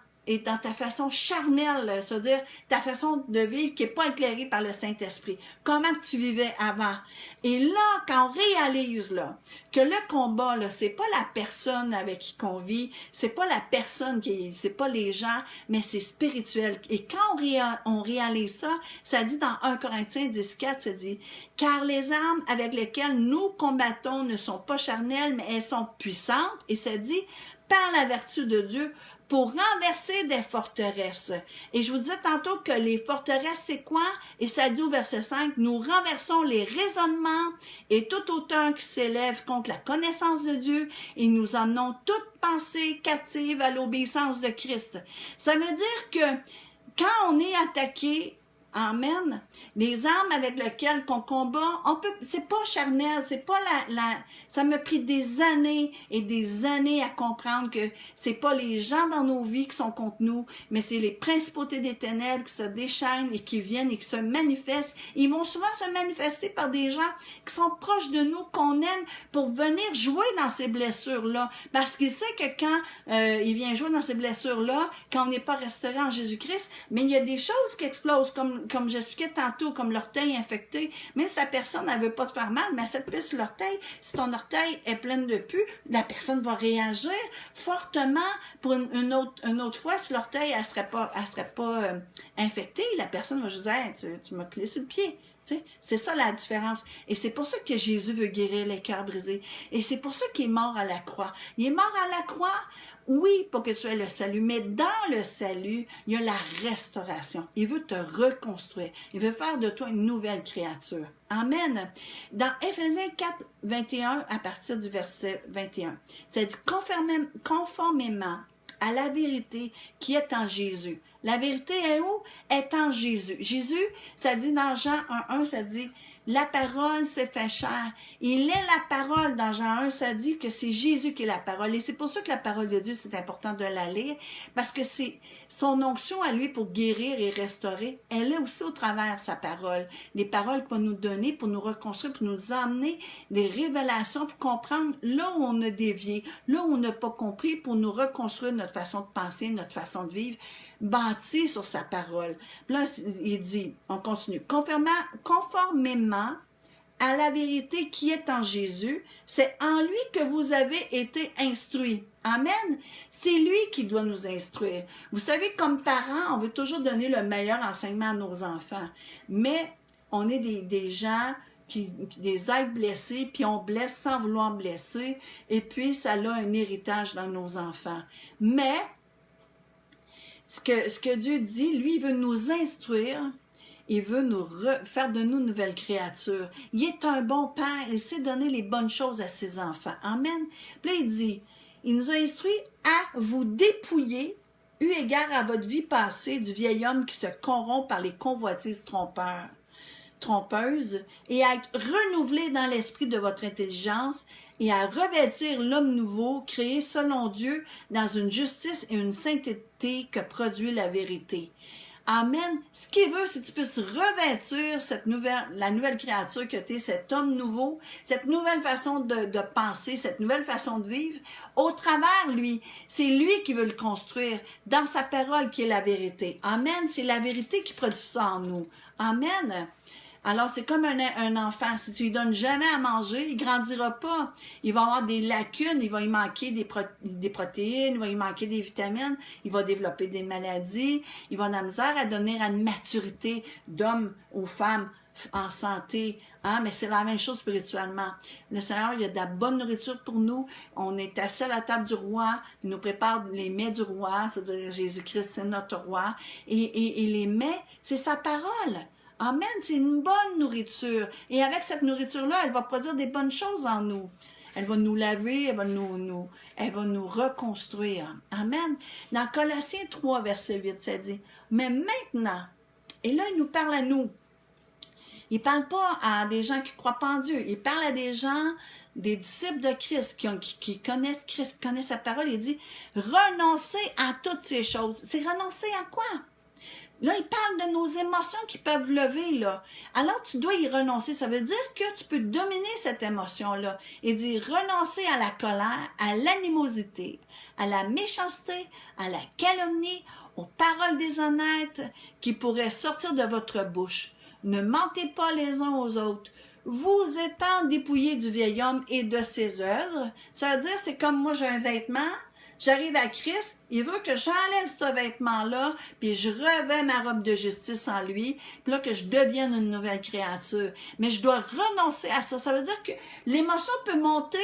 A: ta façon charnelle, c'est-à-dire ta façon de vivre qui n'est pas éclairée par le Saint-Esprit. Comment tu vivais avant. Et là, quand on réalise là, que le combat, là, c'est pas la personne avec qui on vit, c'est pas la personne c'est pas les gens, mais c'est spirituel. Et quand on réalise ça, ça dit dans 1 Corinthiens 10,4, ça dit « Car les armes avec lesquelles nous combattons ne sont pas charnelles, mais elles sont puissantes. » Et ça dit « Par la vertu de Dieu, pour renverser des forteresses. » Et je vous disais tantôt que les forteresses, c'est quoi? Et ça dit au verset 5, « Nous renversons les raisonnements et toute hauteur qui s'élève contre la connaissance de Dieu et nous emmenons toute pensée captive à l'obéissance de Christ. » Ça veut dire que quand on est attaqué, amen, les armes avec lesquelles on combat, c'est pas charnel, c'est pas ça m'a pris des années et des années à comprendre que c'est pas les gens dans nos vies qui sont contre nous, mais c'est les principautés des ténèbres qui se déchaînent et qui viennent et qui se manifestent. Ils vont souvent se manifester par des gens qui sont proches de nous, qu'on aime, pour venir jouer dans ces blessures-là. Parce qu'il sait que quand il vient jouer dans ces blessures-là, quand on n'est pas restauré en Jésus-Christ, mais il y a des choses qui explosent, comme j'expliquais tantôt, comme l'orteil infecté. Même si la personne, elle veut pas te faire mal, mais elle se te pisse sur l'orteil. Si ton orteil est plein de pus, la personne va réagir fortement pour une autre fois. Si l'orteil, elle serait pas infectée, la personne va juste dire hey, « tu m'as clé sur le pied ». C'est ça la différence. Et c'est pour ça que Jésus veut guérir les cœurs brisés. Et c'est pour ça qu'il est mort à la croix. Il est mort à la croix, oui, pour que tu aies le salut, mais dans le salut, il y a la restauration. Il veut te reconstruire. Il veut faire de toi une nouvelle créature. Amen. Dans Éphésiens 4, 21, à partir du verset 21, ça dit conformément à la vérité qui est en Jésus. La vérité est où? Est en Jésus. Jésus, ça dit dans Jean 1.1, ça dit, La parole s'est fait chair. Il est la parole. Dans Jean 1, ça dit que c'est Jésus qui est la parole. Et c'est pour ça que la parole de Dieu, c'est important de la lire, parce que c'est son onction à lui pour guérir et restaurer. Elle est aussi au travers de sa parole. Les paroles qu'il va nous donner pour nous reconstruire, pour nous emmener des révélations, pour comprendre là où on a dévié, là où on n'a pas compris, pour nous reconstruire notre façon de penser, notre façon de vivre, bâti sur sa parole. Puis là, il dit, on continue, conformément à la vérité qui est en Jésus, c'est en lui que vous avez été instruits. Amen. C'est lui qui doit nous instruire. Vous savez, comme parents, on veut toujours donner le meilleur enseignement à nos enfants, mais on est des gens des êtres blessés, puis on blesse sans vouloir blesser, et puis ça a un héritage dans nos enfants. Mais ce que Dieu dit, lui, il veut nous instruire, il veut faire de nous de nouvelles créatures. Il est un bon père, il sait donner les bonnes choses à ses enfants. Amen. Puis là, il dit, il nous a instruits à vous dépouiller, eu égard à votre vie passée, du vieil homme qui se corrompt par les convoitises trompeuses, et à être renouvelé dans l'esprit de votre intelligence, et à revêtir l'homme nouveau, créé selon Dieu, dans une justice et une sainteté que produit la vérité. Amen. Ce qu'il veut, c'est que tu puisses revêtir la nouvelle créature que tu es, cet homme nouveau, cette nouvelle façon de penser, cette nouvelle façon de vivre, au travers lui. C'est lui qui veut le construire dans sa parole qui est la vérité. Amen. C'est la vérité qui produit ça en nous. Amen. Alors, c'est comme un enfant. Si tu lui donnes jamais à manger, il grandira pas. Il va avoir des lacunes, il va y manquer des protéines, il va y manquer des vitamines, il va développer des maladies, il va avoir de la misère à devenir à une maturité d'homme ou femme en santé. Hein? Mais c'est la même chose spirituellement. Le Seigneur, il y a de la bonne nourriture pour nous. On est assis à la table du roi. Il nous prépare les mets du roi, c'est-à-dire Jésus-Christ, c'est notre roi. Et les mets, c'est sa parole. Amen, c'est une bonne nourriture. Et avec cette nourriture-là, elle va produire des bonnes choses en nous. Elle va nous laver, elle va nous reconstruire. Amen. Dans Colossiens 3, verset 8, ça dit, « Mais maintenant, et là, il nous parle à nous. Il ne parle pas à des gens qui ne croient pas en Dieu. Il parle à des gens, des disciples de Christ, qui connaissent Christ, qui connaissent sa parole. Il dit, renoncez à toutes ces choses. C'est renoncer à quoi? Là, il parle de nos émotions qui peuvent lever, là. Alors, tu dois y renoncer. Ça veut dire que tu peux dominer cette émotion-là. Il dit renoncer à la colère, à l'animosité, à la méchanceté, à la calomnie, aux paroles déshonnêtes qui pourraient sortir de votre bouche. Ne mentez pas les uns aux autres. Vous étant dépouillés du vieil homme et de ses œuvres, ça veut dire, c'est comme moi, j'ai un vêtement. J'arrive à Christ, il veut que j'enlève ce vêtement-là, puis je revais ma robe de justice en lui, puis là que je devienne une nouvelle créature. Mais je dois renoncer à ça. Ça veut dire que l'émotion peut monter,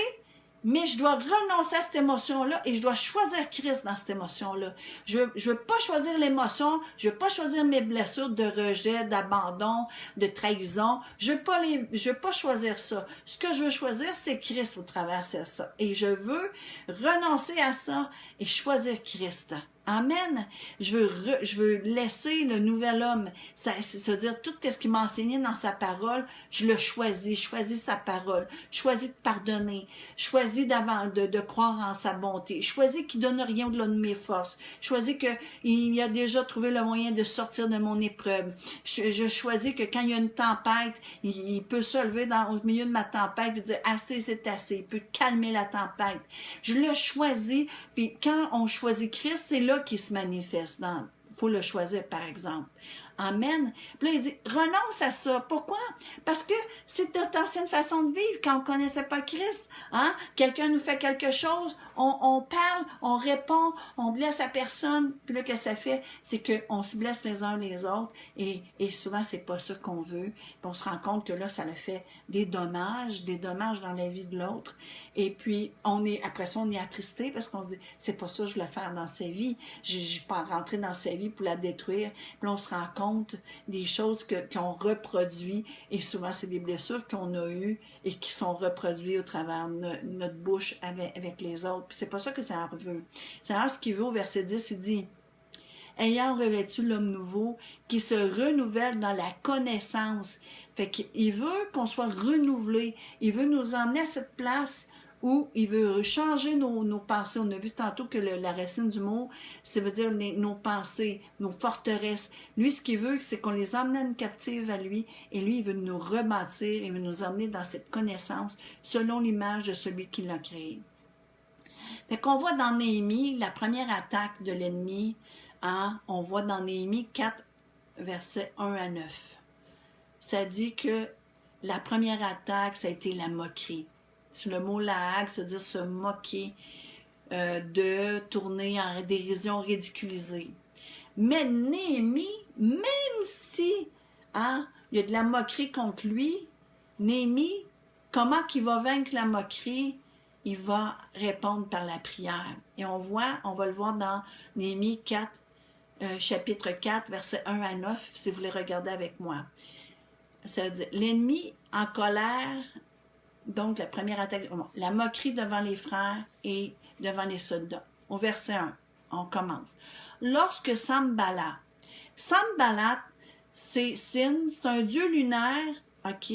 A: mais je dois renoncer à cette émotion-là et je dois choisir Christ dans cette émotion-là. Je veux pas choisir l'émotion, je veux pas choisir mes blessures de rejet, d'abandon, de trahison. Je veux pas choisir ça. Ce que je veux choisir, c'est Christ au travers de ça. Et je veux renoncer à ça et choisir Christ. Amen. Je veux laisser le nouvel homme, c'est-à-dire tout ce qu'il m'a enseigné dans sa parole, je le choisis. Je choisis sa parole. Je choisis de pardonner. Je choisis de croire en sa bonté. Je choisis qu'il donne rien au-delà de mes forces. Je choisis qu'il a déjà trouvé le moyen de sortir de mon épreuve. Je choisis que quand il y a une tempête, il peut se lever au milieu de ma tempête et dire assez, c'est assez. Il peut calmer la tempête. Je le choisis. Puis quand on choisit Christ, c'est là qui se manifeste. Il faut le choisir, par exemple. Amen. Puis là, il dit, renonce à ça. Pourquoi? Parce que c'est notre ancienne façon de vivre quand on ne connaissait pas Christ. Hein? Quelqu'un nous fait quelque chose, on parle, on répond, on blesse la personne. Puis là, qu'est-ce que ça fait? C'est qu'on se blesse les uns les autres. Et souvent, c'est pas ça qu'on veut. Puis on se rend compte que là, ça le fait des dommages dans la vie de l'autre. Et puis, après ça, on est attristé parce qu'on se dit, c'est pas ça que je voulais faire dans sa vie. Je ne pas rentrer dans sa vie pour la détruire. Puis là, on se rend compte des choses qu'on reproduit. Et souvent, c'est des blessures qu'on a eues et qui sont reproduites au travers de notre bouche avec les autres. Puis c'est pas ça que ça veut. C'est ce qu'il veut au verset 10, il dit, ayant revêtu l'homme nouveau, qui se renouvelle dans la connaissance. Fait qu'il veut qu'on soit renouvelé. Il veut nous emmener à cette place où il veut changer nos pensées. On a vu tantôt que la racine du mot, ça veut dire nos pensées, nos forteresses. Lui, ce qu'il veut, c'est qu'on les emmène captives à lui, et lui, il veut nous rebâtir, il veut nous emmener dans cette connaissance, selon l'image de celui qui l'a créé. Fait qu'on voit dans Néhémie, la première attaque de l'ennemi, hein, on voit dans Néhémie 4, versets 1 à 9. Ça dit que la première attaque, ça a été la moquerie. C'est le mot laag, c'est-à-dire se moquer, de tourner en dérision, ridiculiser. Mais Néhémie, même si hein, il y a de la moquerie contre lui, Néhémie, comment qu'il va vaincre la moquerie? Il va répondre par la prière. Et on va le voir dans Néhémie 4, chapitre 4, versets 1 à 9, si vous voulez regarder avec moi. Ça veut dire, l'ennemi en colère, donc la première attaque, la moquerie devant les frères et devant les soldats. Au verset 1, on commence. Lorsque Sanballat, c'est un dieu lunaire, ok?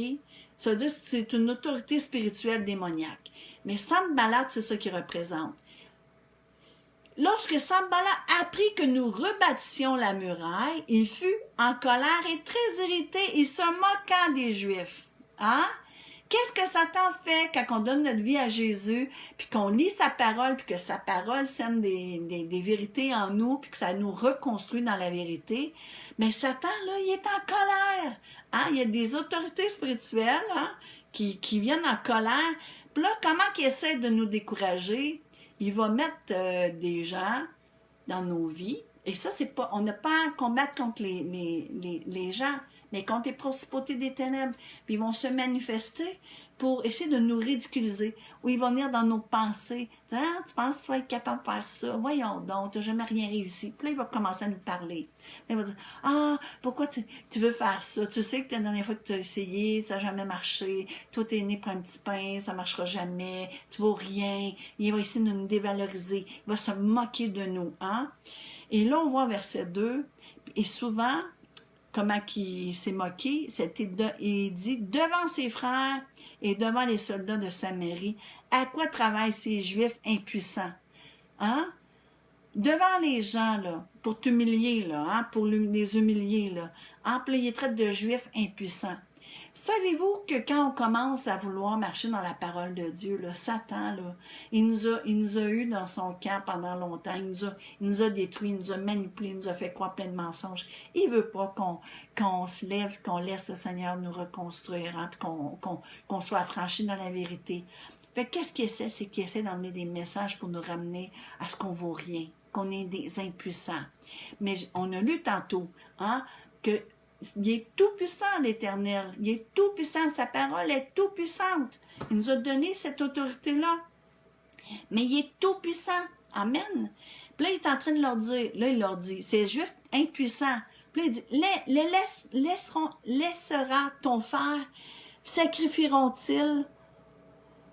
A: Ça veut dire que c'est une autorité spirituelle démoniaque. Mais Sanballat, c'est ça qu'il représente. Lorsque Sanballat apprit que nous rebâtissions la muraille, il fut en colère et très irrité, il se moqua des Juifs. Hein? Qu'est-ce que Satan fait quand on donne notre vie à Jésus, puis qu'on lit sa parole, puis que sa parole sème des vérités en nous, puis que ça nous reconstruit dans la vérité? Mais Satan, là, il est en colère. Hein? Il y a des autorités spirituelles hein, qui viennent en colère. Puis là, comment qu'il essaie de nous décourager? Il va mettre des gens dans nos vies. Et ça, c'est pas, on n'a pas à combattre contre les gens, mais contre les principautés des ténèbres. Puis ils vont se manifester pour essayer de nous ridiculiser. Ou ils vont venir dans nos pensées. Ah, tu penses que tu vas être capable de faire ça? Voyons donc, tu n'as jamais rien réussi. Puis là, il va commencer à nous parler. Puis il va dire, ah, pourquoi tu veux faire ça? Tu sais que la dernière fois que tu as essayé, ça n'a jamais marché. Toi, tu es né pour un petit pain, ça ne marchera jamais. Tu vaux rien. Il va essayer de nous dévaloriser. Il va se moquer de nous. Hein? Et là, on voit verset 2. Et souvent, comment il s'est moqué, il dit, devant ses frères et devant les soldats de Samarie, à quoi travaillent ces Juifs impuissants? Hein? Devant les gens, là, pour t'humilier, là, hein, pour les humilier, là, puis il les traite de Juifs impuissants. Savez-vous que quand on commence à vouloir marcher dans la parole de Dieu, là, Satan, là, il nous a eu dans son camp pendant longtemps, il nous a détruits, il nous a manipulés, il nous a fait croire plein de mensonges. Il veut pas qu'on se lève, qu'on laisse le Seigneur nous reconstruire, hein, puis qu'on soit affranchis dans la vérité. Fait qu'est-ce qu'il essaie? C'est qu'il essaie d'emmener des messages pour nous ramener à ce qu'on vaut rien, qu'on est des impuissants. Mais on a lu tantôt, hein, que il est tout-puissant, l'Éternel. Il est tout-puissant. Sa parole est tout-puissante. Il nous a donné cette autorité-là. Mais il est tout-puissant. Amen. Puis là, il est en train de leur dire, là, il leur dit, ces Juifs impuissants. Puis là, il dit, laissera ton frère, sacrifieront-ils,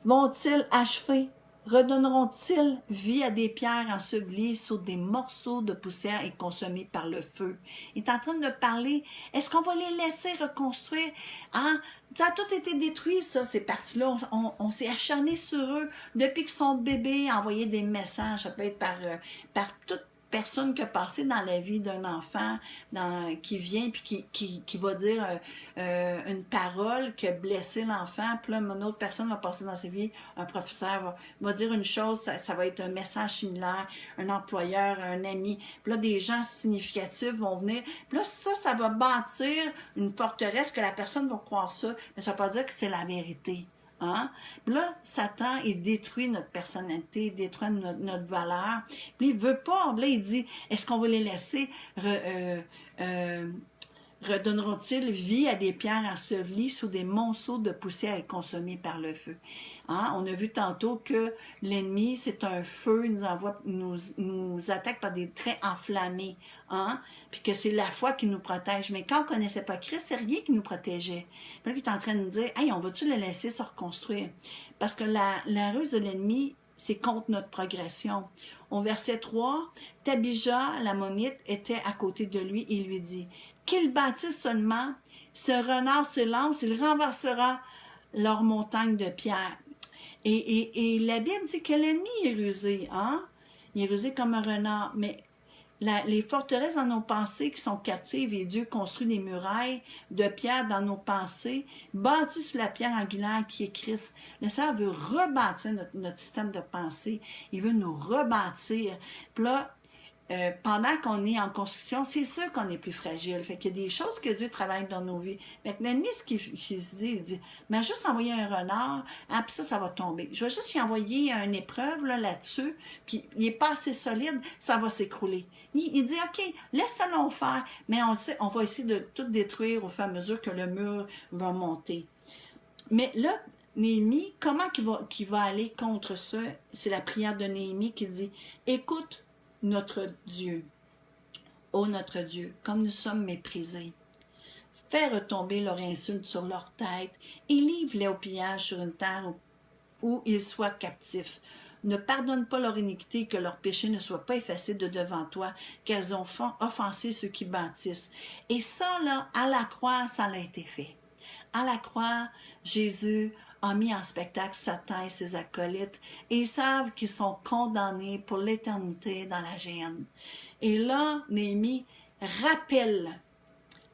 A: vont-ils achever? Redonneront-ils vie à des pierres ensevelies sur des morceaux de poussière et consommés par le feu? Il est en train de parler. Est-ce qu'on va les laisser reconstruire? Hein? Ça a tout été détruit, ça, ces parties-là. On s'est acharné sur eux. Depuis qu'ils sont bébés, envoyer des messages. Ça peut être par toute personne qui a passé dans la vie d'un enfant, qui vient puis qui va dire une parole qui a blessé l'enfant, puis là, une autre personne va passer dans sa vie, un professeur va dire une chose, ça va être un message similaire, un employeur, un ami, puis là, des gens significatifs vont venir, puis là, ça va bâtir une forteresse que la personne va croire ça, mais ça ne veut pas dire que c'est la vérité. Hein? Puis là, Satan, il détruit notre personnalité, il détruit notre valeur. Puis il veut pas. Là, il dit, est-ce qu'on va les laisser redonneront-ils vie à des pierres ensevelies sous des monceaux de poussière et consommées par le feu? Hein? On a vu tantôt que l'ennemi, c'est un feu, nous attaque par des traits enflammés. Hein? Puis que c'est la foi qui nous protège. Mais quand on ne connaissait pas Christ, c'est rien qui nous protégeait. Puis là, il est en train de nous dire, hey, on va-tu le laisser se reconstruire? Parce que la ruse de l'ennemi, c'est contre notre progression. Au verset 3, Tabija, l'ammonite, était à côté de lui et lui dit, « Qu'ils bâtissent seulement, ce renard se lance, il renversera leur montagne de pierre. » Et la Bible dit que l'ennemi est rusé, hein? Il est rusé comme un renard, mais les forteresses dans nos pensées qui sont captives et Dieu construit des murailles de pierre dans nos pensées, bâtit sur la pierre angulaire qui est Christ. Le Seigneur veut rebâtir notre système de pensée. Il veut nous rebâtir. Puis là, pendant qu'on est en construction, c'est sûr qu'on est plus fragile. Fait qu'il y a des choses que Dieu travaille dans nos vies. Fait que l'ennemi, ce qu'il se dit, il dit, mais juste envoyer un renard, ah, puis ça va tomber. Je vais juste y envoyer une épreuve là-dessus, puis il n'est pas assez solide, ça va s'écrouler. Il dit, OK, laisse-le faire, mais on va essayer de tout détruire au fur et à mesure que le mur va monter. Mais là, Néhémie, comment qu'il va aller contre ça? C'est la prière de Néhémie qui dit, écoute, notre Dieu, ô notre Dieu, comme nous sommes méprisés. Fais retomber leur insulte sur leur tête et livre-les au pillage sur une terre où ils soient captifs. Ne pardonne pas leur iniquité, que leur péché ne soit pas effacé de devant toi, qu'elles ont offensé ceux qui bâtissent. Et ça, là, à la croix, ça a été fait. À la croix, Jésus a mis en spectacle Satan et ses acolytes et ils savent qu'ils sont condamnés pour l'éternité dans la géhenne. Et là, Néhémie rappelle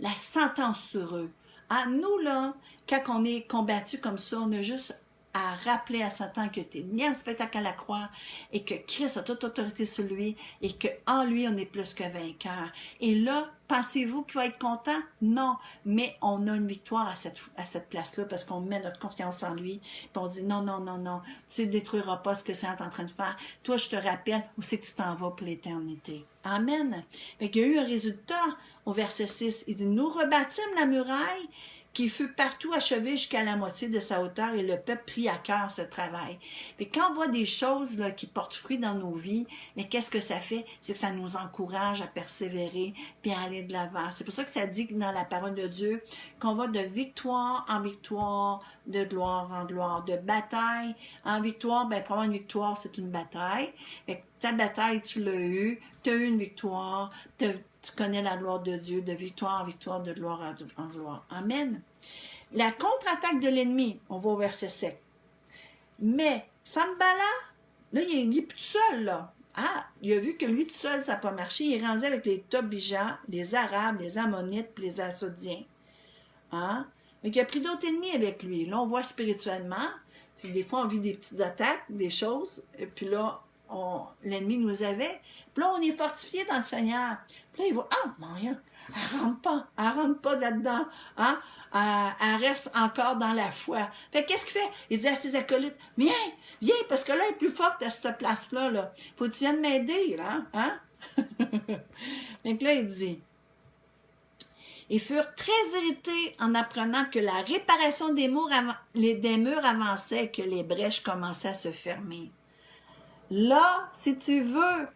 A: la sentence sur eux. À nous, là, quand on est combattu comme ça, on a juste à rappeler à Satan que tu es mis en spectacle à la croix et que Christ a toute autorité sur lui et qu'en lui, on est plus que vainqueur. Et là, pensez-vous qu'il va être content? Non, mais on a une victoire à cette place-là parce qu'on met notre confiance en lui puis on dit non, non, non, non, tu ne détruiras pas ce que c'est en train de faire. Toi, je te rappelle où c'est que tu t'en vas pour l'éternité. Amen. Fait qu'il y a eu un résultat au verset 6. Il dit, nous rebâtîmes la muraille qui fut partout achevé jusqu'à la moitié de sa hauteur, et le peuple prit à cœur ce travail. Mais quand on voit des choses là, qui portent fruit dans nos vies, mais qu'est-ce que ça fait? C'est que ça nous encourage à persévérer puis à aller de l'avant. C'est pour ça que ça dit dans la parole de Dieu qu'on va de victoire en victoire, de gloire en gloire, de bataille en victoire. Ben, pour avoir une victoire, c'est une bataille. Fait que ta bataille, tu l'as eue, tu as eu une victoire, tu connais la gloire de Dieu, de victoire en victoire, de gloire en gloire. Amen. La contre-attaque de l'ennemi, on va au verset 7. Mais Sanballat, là, il est plus tout seul, là. Ah, il a vu que lui tout seul, ça n'a pas marché. Il est rendu avec les Tobija, les Arabes, les Ammonites, puis les Assodiens. Hein? Mais il a pris d'autres ennemis avec lui. Là, on voit spirituellement. Des fois, on vit des petites attaques, des choses, et puis là, l'ennemi nous avait. Puis là, on est fortifié dans le Seigneur. Puis là, il voit, ah, mon rien, elle rentre pas là-dedans, hein? Elle reste encore dans la foi. Fait qu'est-ce qu'il fait? Il dit à ses acolytes, viens, parce que là, elle est plus forte à cette place-là, là. Faut que tu viennes m'aider, là, hein? Donc là, il dit, ils furent très irrités en apprenant que la réparation des murs avançait et que les brèches commençaient à se fermer. Là, si tu veux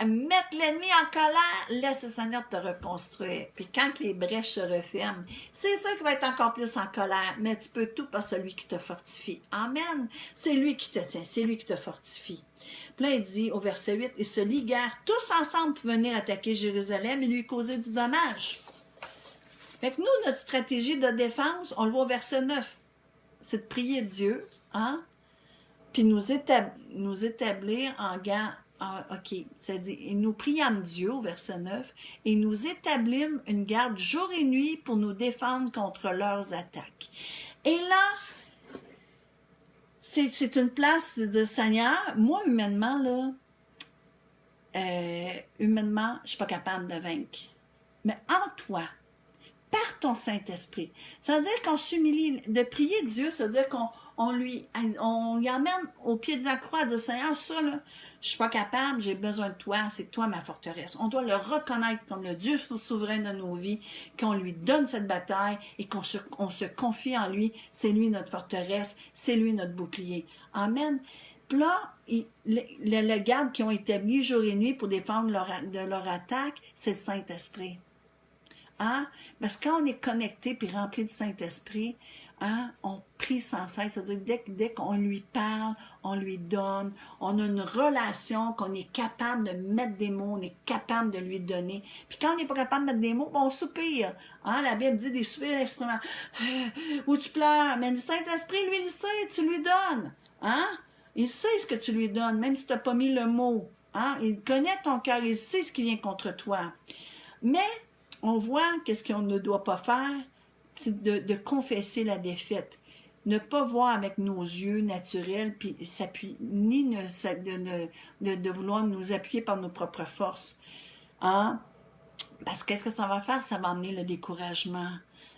A: mettre l'ennemi en colère, laisse le Seigneur te reconstruire. Puis quand les brèches se referment, c'est sûr qu'il va être encore plus en colère, mais tu peux tout par celui qui te fortifie. Amen. C'est lui qui te tient, c'est lui qui te fortifie. Puis là, il dit au verset 8, « Ils se liguèrent tous ensemble pour venir attaquer Jérusalem et lui causer du dommage. » Fait que nous, notre stratégie de défense, on le voit au verset 9, c'est de prier Dieu, hein? Puis nous établir en garde. OK, ça dit, et nous priâmes Dieu, au verset 9, et nous établîmes une garde jour et nuit pour nous défendre contre leurs attaques. Et là, c'est une place de dire, Seigneur, moi, humainement, je suis pas capable de vaincre. Mais en toi, par ton Saint-Esprit, ça veut dire qu'on s'humilie, de prier Dieu, ça veut dire qu'on lui emmène au pied de la croix, à dire, Seigneur, ça, là, je suis pas capable, j'ai besoin de toi, c'est toi ma forteresse. On doit le reconnaître comme le Dieu souverain de nos vies, qu'on lui donne cette bataille et qu'on se confie en lui, c'est lui notre forteresse, c'est lui notre bouclier. Amen. Puis là, le garde qui ont établi jour et nuit pour défendre de leur attaque, c'est le Saint-Esprit. Hein? Parce que quand on est connecté puis rempli du Saint-Esprit, hein, on prie sans cesse. C'est-à-dire dès qu'on lui parle, on lui donne, on a une relation qu'on est capable de mettre des mots, on est capable de lui donner. Puis quand on n'est pas capable de mettre des mots, on soupire. Hein, la Bible dit des soupirs exprimer où tu pleures. Mais le Saint-Esprit, lui, il sait, tu lui donnes. Hein? Il sait ce que tu lui donnes, même si tu n'as pas mis le mot. Hein? Il connaît ton cœur, il sait ce qui vient contre toi. Mais on voit qu'est-ce qu'on ne doit pas faire, c'est de confesser la défaite. Ne pas voir avec nos yeux naturels, puis s'appuyer, ni de vouloir nous appuyer par nos propres forces. Hein? Parce que qu'est-ce que ça va faire? Ça va amener le découragement.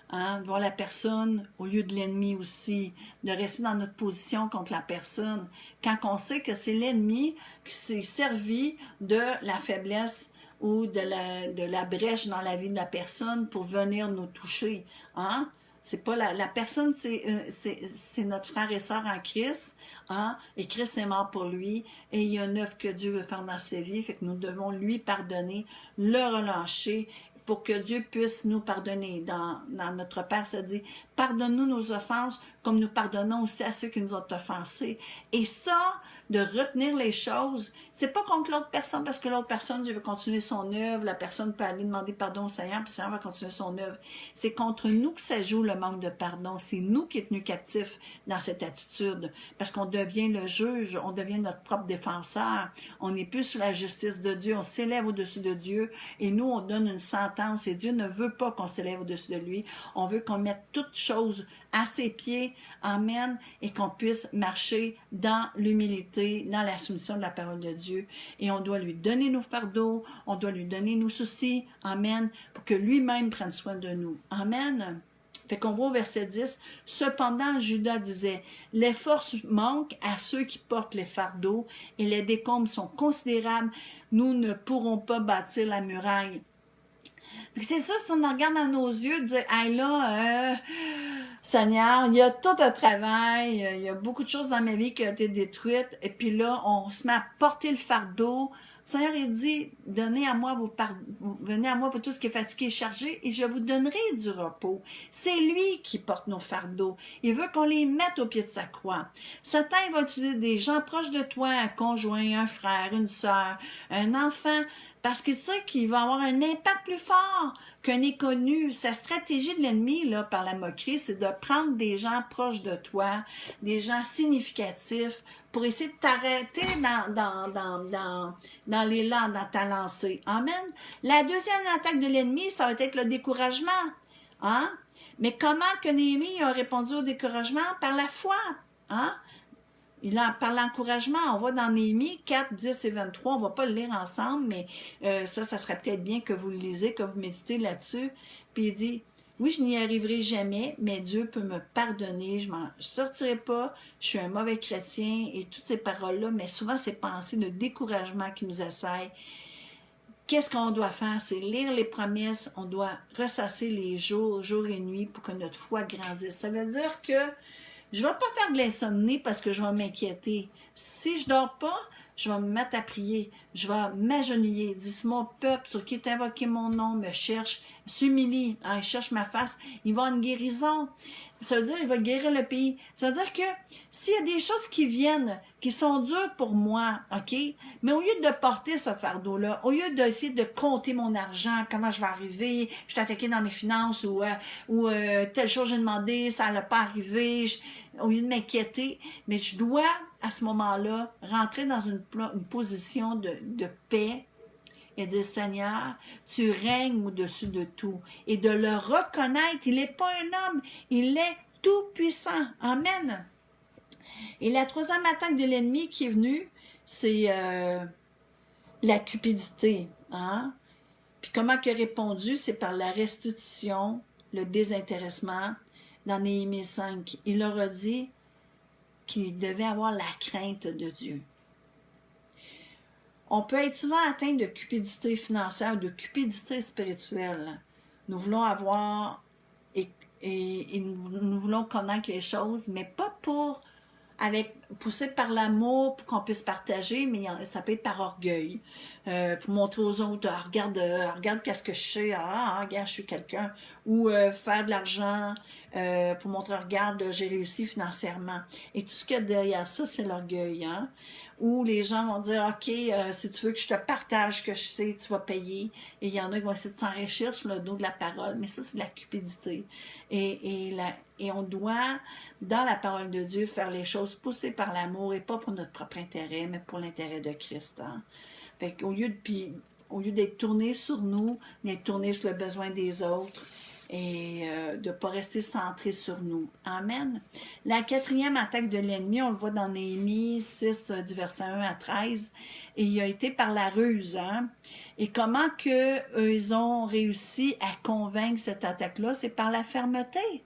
A: Hein? Voir la personne au lieu de l'ennemi aussi, de rester dans notre position contre la personne. Quand on sait que c'est l'ennemi qui s'est servi de la faiblesse ou de la brèche dans la vie de la personne pour venir nous toucher. Hein? C'est pas la personne, c'est notre frère et sœur en Christ, hein? Et Christ est mort pour lui, et il y a une œuvre que Dieu veut faire dans sa vie, fait que nous devons lui pardonner, le relâcher, pour que Dieu puisse nous pardonner. Dans notre Père, ça dit, pardonne-nous nos offenses, comme nous pardonnons aussi à ceux qui nous ont offensés. Et ça, de retenir les choses, c'est pas contre l'autre personne, parce que l'autre personne, Dieu veut continuer son œuvre, la personne peut aller demander pardon au Seigneur, puis le Seigneur va continuer son œuvre. C'est contre nous que ça joue le manque de pardon. C'est nous qui sommes tenus captifs dans cette attitude, parce qu'on devient le juge, on devient notre propre défenseur, on n'est plus sur la justice de Dieu, on s'élève au-dessus de Dieu, et nous, on donne une sentence, et Dieu ne veut pas qu'on s'élève au-dessus de lui, on veut qu'on mette toutes choses à ses pieds, amen, et qu'on puisse marcher dans l'humilité, dans la soumission de la parole de Dieu. Et on doit lui donner nos fardeaux, on doit lui donner nos soucis, amen, pour que lui-même prenne soin de nous. Amen. Fait qu'on voit au verset 10, « Cependant, Judas disait, « Les forces manquent à ceux qui portent les fardeaux, et les décombres sont considérables, nous ne pourrons pas bâtir la muraille. » C'est ça, si on regarde dans nos yeux, de dire, « Hey là, Seigneur, il y a tout un travail, il y a beaucoup de choses dans ma vie qui ont été détruites, et puis là, on se met à porter le fardeau. » Le Seigneur, il dit, « Venez à moi, vous tous qui est fatigué et chargé, et je vous donnerai du repos. » C'est lui qui porte nos fardeaux. Il veut qu'on les mette au pied de sa croix. Satan, il va utiliser des gens proches de toi, un conjoint, un frère, une sœur, un enfant, parce qu'il sait qu'il va avoir un impact plus fort qu'un inconnu. Sa stratégie de l'ennemi, là, par la moquerie, c'est de prendre des gens proches de toi, des gens significatifs, pour essayer de t'arrêter dans l'élan, dans ta lancée. Amen. La deuxième attaque de l'ennemi, ça va être le découragement. Hein? Mais comment que Néhémie a répondu au découragement? Par la foi. Hein? Par l'encouragement, on voit dans Néhémie 4, 10 et 23, on ne va pas le lire ensemble, mais ça serait peut-être bien que vous le lisez, que vous méditez là-dessus. Puis il dit, oui, je n'y arriverai jamais, mais Dieu peut me pardonner, je m'en sortirai pas, je suis un mauvais chrétien, et toutes ces paroles-là, mais souvent ces pensées de découragement qui nous assaillent. Qu'est-ce qu'on doit faire? C'est lire les promesses, on doit ressasser les jours, jour et nuit, pour que notre foi grandisse. Ça veut dire que je ne vais pas faire de l'insomnie parce que je vais m'inquiéter. Si je ne dors pas, je vais me mettre à prier. Je vais m'agenouiller. Dis, si mon peuple sur qui est invoqué mon nom me cherche, s'humilie, hein, il cherche ma face, il va avoir une guérison. Ça veut dire qu'il va guérir le pays. Ça veut dire que s'il y a des choses qui viennent, qui sont dures pour moi, OK? Mais au lieu de porter ce fardeau-là, au lieu d'essayer de compter mon argent, comment je vais arriver, je suis attaqué dans mes finances ou telle chose j'ai demandé, ça n'a pas arrivé, au lieu de m'inquiéter, mais je dois, à ce moment-là, rentrer dans une position de paix et dire, Seigneur, tu règnes au-dessus de tout. Et de le reconnaître, il n'est pas un homme, il est tout-puissant. Amen. Et la troisième attaque de l'ennemi qui est venue, c'est la cupidité. Hein? Puis comment il a répondu? C'est par la restitution, le désintéressement. Dans Néhémie 5, il leur a dit qu'il devait avoir la crainte de Dieu. On peut être souvent atteint de cupidité financière, de cupidité spirituelle. Nous voulons avoir et nous voulons connaître les choses, mais pas pour poussé par l'amour pour qu'on puisse partager, mais ça peut être par orgueil, pour montrer aux autres, ah, regarde qu'est-ce que je sais, regarde, je suis quelqu'un, ou faire de l'argent pour montrer, regarde, j'ai réussi financièrement. Et tout ce qu'il y a derrière ça, c'est l'orgueil, hein? Où les gens vont dire, OK, si tu veux que je te partage ce que je sais, tu vas payer. Et il y en a qui vont essayer de s'enrichir sur le dos de la parole, mais ça, c'est de la cupidité. Et on doit, dans la parole de Dieu, faire les choses poussées par l'amour et pas pour notre propre intérêt, mais pour l'intérêt de Christ. Hein? Fait qu'au lieu d'être tourné sur nous, d'être tourné sur le besoin des autres, et de ne pas rester centré sur nous. Amen. La quatrième attaque de l'ennemi, on le voit dans Néhémie 6, du verset 1 à 13, et il a été par la ruse. Hein? Et comment ils ont réussi à convaincre cette attaque-là? C'est par la fermeté.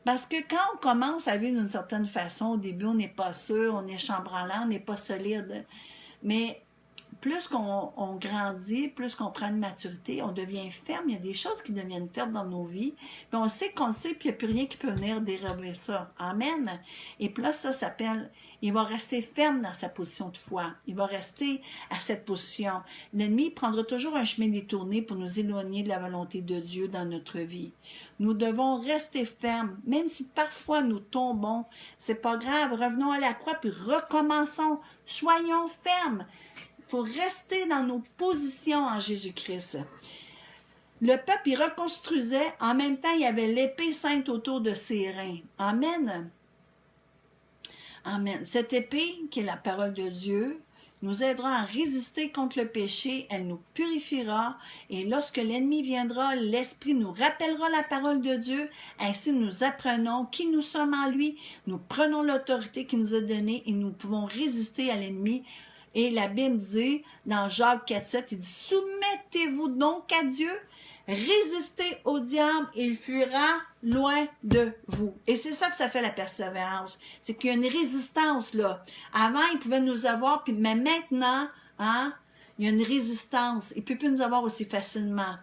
A: Parce que quand on commence à vivre d'une certaine façon, au début, on n'est pas sûr, on est chambranlant, on n'est pas solide. Mais plus qu'on grandit, plus qu'on prend une maturité, on devient ferme. Il y a des choses qui deviennent fermes dans nos vies. Puis on sait qu'on sait, puis il n'y a plus rien qui peut venir dérober ça. Amen. Et puis là, ça s'appelle, il va rester ferme dans sa position de foi. Il va rester à cette position. L'ennemi prendra toujours un chemin détourné pour nous éloigner de la volonté de Dieu dans notre vie. Nous devons rester fermes, même si parfois nous tombons. C'est pas grave, revenons à la croix, puis recommençons. Soyons fermes. Il faut rester dans nos positions en Jésus-Christ. Le peuple, il reconstruisait, en même temps, il y avait l'épée sainte autour de ses reins. Amen. Amen. Cette épée, qui est la parole de Dieu, nous aidera à résister contre le péché, elle nous purifiera, et lorsque l'ennemi viendra, l'Esprit nous rappellera la parole de Dieu, ainsi nous apprenons qui nous sommes en lui, nous prenons l'autorité qu'il nous a donnée, et nous pouvons résister à l'ennemi. Et la Bible dit, dans Jacques 4,7, il dit, soumettez-vous donc à Dieu, résistez au diable et il fuira loin de vous. Et c'est ça que ça fait la persévérance. C'est qu'il y a une résistance là. Avant, il pouvait nous avoir, mais maintenant, hein, il y a une résistance. Il ne peut plus nous avoir aussi facilement.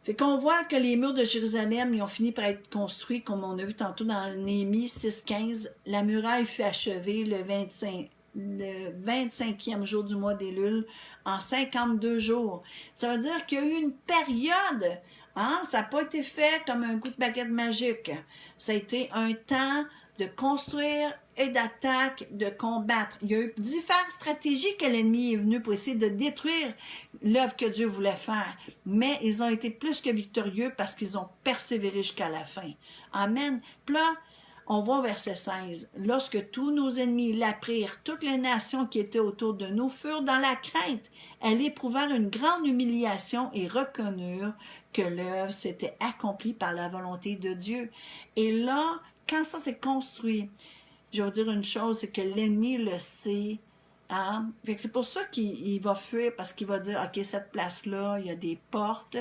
A: Fait qu'on voit que les murs de Jérusalem, ils ont fini par être construits, comme on a vu tantôt dans Néhémie 6,15. La muraille fut achevée le 25e jour du mois d'Élul, en 52 jours. Ça veut dire qu'il y a eu une période, hein? Ça n'a pas été fait comme un coup de baguette magique. Ça a été un temps de construire et d'attaque, de combattre. Il y a eu diverses stratégies que l'ennemi est venu pour essayer de détruire l'œuvre que Dieu voulait faire. Mais ils ont été plus que victorieux parce qu'ils ont persévéré jusqu'à la fin. Amen. Puis là, on voit au verset 16. « Lorsque tous nos ennemis l'apprirent, toutes les nations qui étaient autour de nous furent dans la crainte. Elles éprouvèrent une grande humiliation et reconnurent que l'œuvre s'était accomplie par la volonté de Dieu. » Et là, quand ça s'est construit, je vais vous dire une chose, c'est que l'ennemi le sait. Hein? Fait que c'est pour ça qu'il va fuir, parce qu'il va dire, OK, cette place-là, il y a des portes.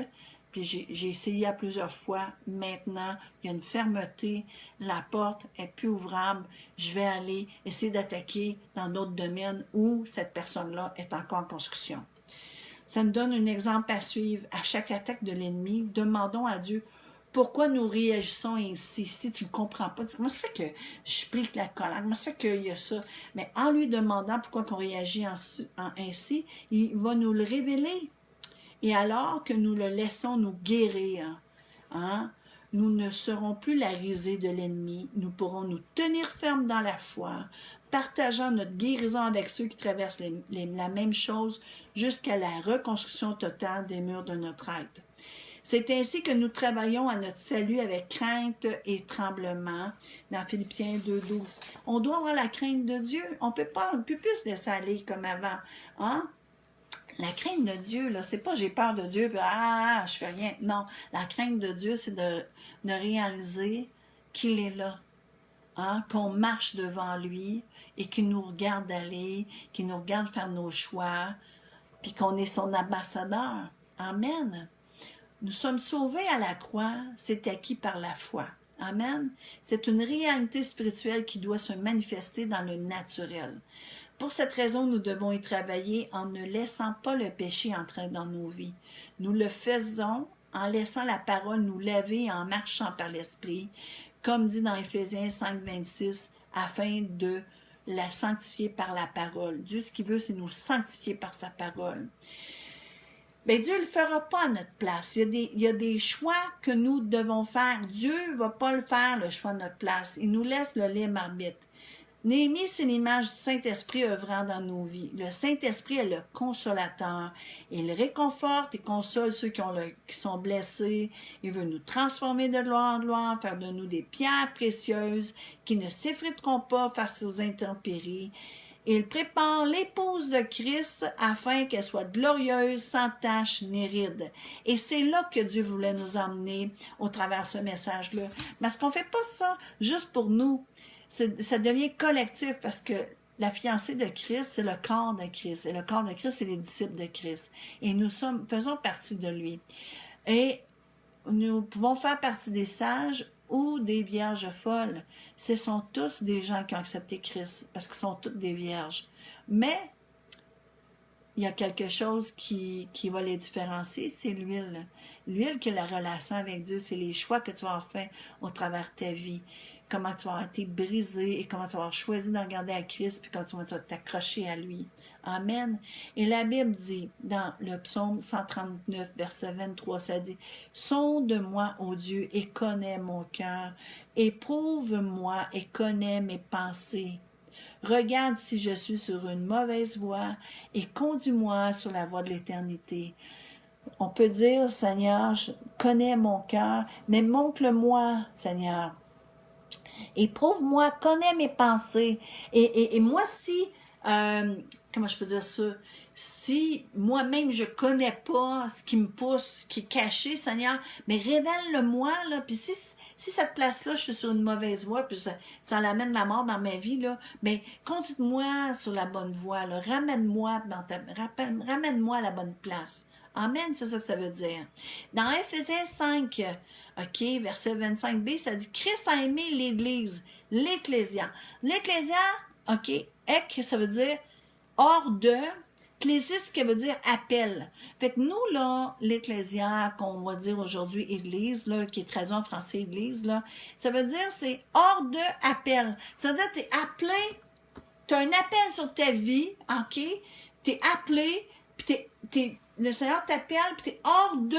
A: Puis j'ai essayé à plusieurs fois. Maintenant, il y a une fermeté. La porte est plus ouvrable. Je vais aller essayer d'attaquer dans d'autres domaines où cette personne-là est encore en construction. Ça nous donne un exemple à suivre. À chaque attaque de l'ennemi, demandons à Dieu pourquoi nous réagissons ainsi. Si tu ne comprends pas, comment ça fait que je plique la colère? Comment ça fait qu'il y a ça? Mais en lui demandant pourquoi on réagit ainsi, il va nous le révéler. Et alors que nous le laissons nous guérir, hein, nous ne serons plus la risée de l'ennemi. Nous pourrons nous tenir fermes dans la foi, partageant notre guérison avec ceux qui traversent la même chose jusqu'à la reconstruction totale des murs de notre être. C'est ainsi que nous travaillons à notre salut avec crainte et tremblement, dans Philippiens 2,12. On doit avoir la crainte de Dieu. On ne peut plus se laisser aller comme avant. Hein? La crainte de Dieu, là, c'est pas j'ai peur de Dieu, puis je fais rien. Non, la crainte de Dieu, c'est de réaliser qu'il est là, hein, qu'on marche devant lui et qu'il nous regarde aller, qu'il nous regarde faire nos choix, puis qu'on est son ambassadeur. Amen. Nous sommes sauvés à la croix, c'est acquis par la foi. Amen. C'est une réalité spirituelle qui doit se manifester dans le naturel. Pour cette raison, nous devons y travailler en ne laissant pas le péché entrer dans nos vies. Nous le faisons en laissant la parole nous laver et en marchant par l'Esprit. Comme dit dans Éphésiens 5, 26, afin de la sanctifier par la parole. Dieu, ce qu'il veut, c'est nous sanctifier par sa parole. Bien, Dieu ne le fera pas à notre place. Il y a des choix que nous devons faire. Dieu ne va pas le faire, le choix à notre place. Il nous laisse le libre arbitre. Néhémie, c'est l'image du Saint-Esprit œuvrant dans nos vies. Le Saint-Esprit est le consolateur. Il réconforte et console ceux qui sont blessés. Il veut nous transformer de gloire en gloire, faire de nous des pierres précieuses qui ne s'effriteront pas face aux intempéries. Il prépare l'épouse de Christ afin qu'elle soit glorieuse, sans tache ni ride. Et c'est là que Dieu voulait nous emmener au travers de ce message-là. Parce qu'on ne fait pas ça juste pour nous. Ça devient collectif parce que la fiancée de Christ, c'est le corps de Christ. Et le corps de Christ, c'est les disciples de Christ. Et nous faisons partie de lui. Et nous pouvons faire partie des sages ou des vierges folles. Ce sont tous des gens qui ont accepté Christ, parce qu'ils sont toutes des vierges. Mais, il y a quelque chose qui va les différencier, c'est l'huile. L'huile qui est la relation avec Dieu, c'est les choix que tu vas faire au travers de ta vie. Comment tu vas avoir été brisé et comment tu vas avoir choisi de regarder à Christ, puis comment tu vas t'accrocher à lui. Amen. Et la Bible dit, dans le psaume 139, verset 23, ça dit, « Sonde-moi, ô Dieu, et connais mon cœur. Éprouve-moi et connais mes pensées. Regarde si je suis sur une mauvaise voie et conduis-moi sur la voie de l'éternité. » On peut dire, Seigneur, je connais mon cœur, mais montre-le-moi, Seigneur. Éprouve-moi, connais mes pensées. Et moi, si, comment je peux dire ça, si moi-même je connais pas ce qui me pousse, ce qui est caché, Seigneur, mais révèle-le-moi, là, puis si cette place-là, je suis sur une mauvaise voie, puis ça l'amène la mort dans ma vie, là, mais conduis-moi sur la bonne voie, là, ramène-moi à la bonne place. Amen, c'est ça que ça veut dire. Dans Éphésiens 5, OK, verset 25b, ça dit « Christ a aimé l'Église, l'Ecclésia. » L'Ecclésia, OK, ek, ça veut dire « hors de », Ecclésis, qui veut dire « appel ». Fait que nous, là, l'Ecclésia, qu'on va dire aujourd'hui « Église », là, qui est traduit en français « Église », là, ça veut dire c'est « hors de appel ». Ça veut dire que tu es appelé, tu as un appel sur ta vie, OK, tu es appelé, puis le Seigneur t'appelle, puis tu es hors de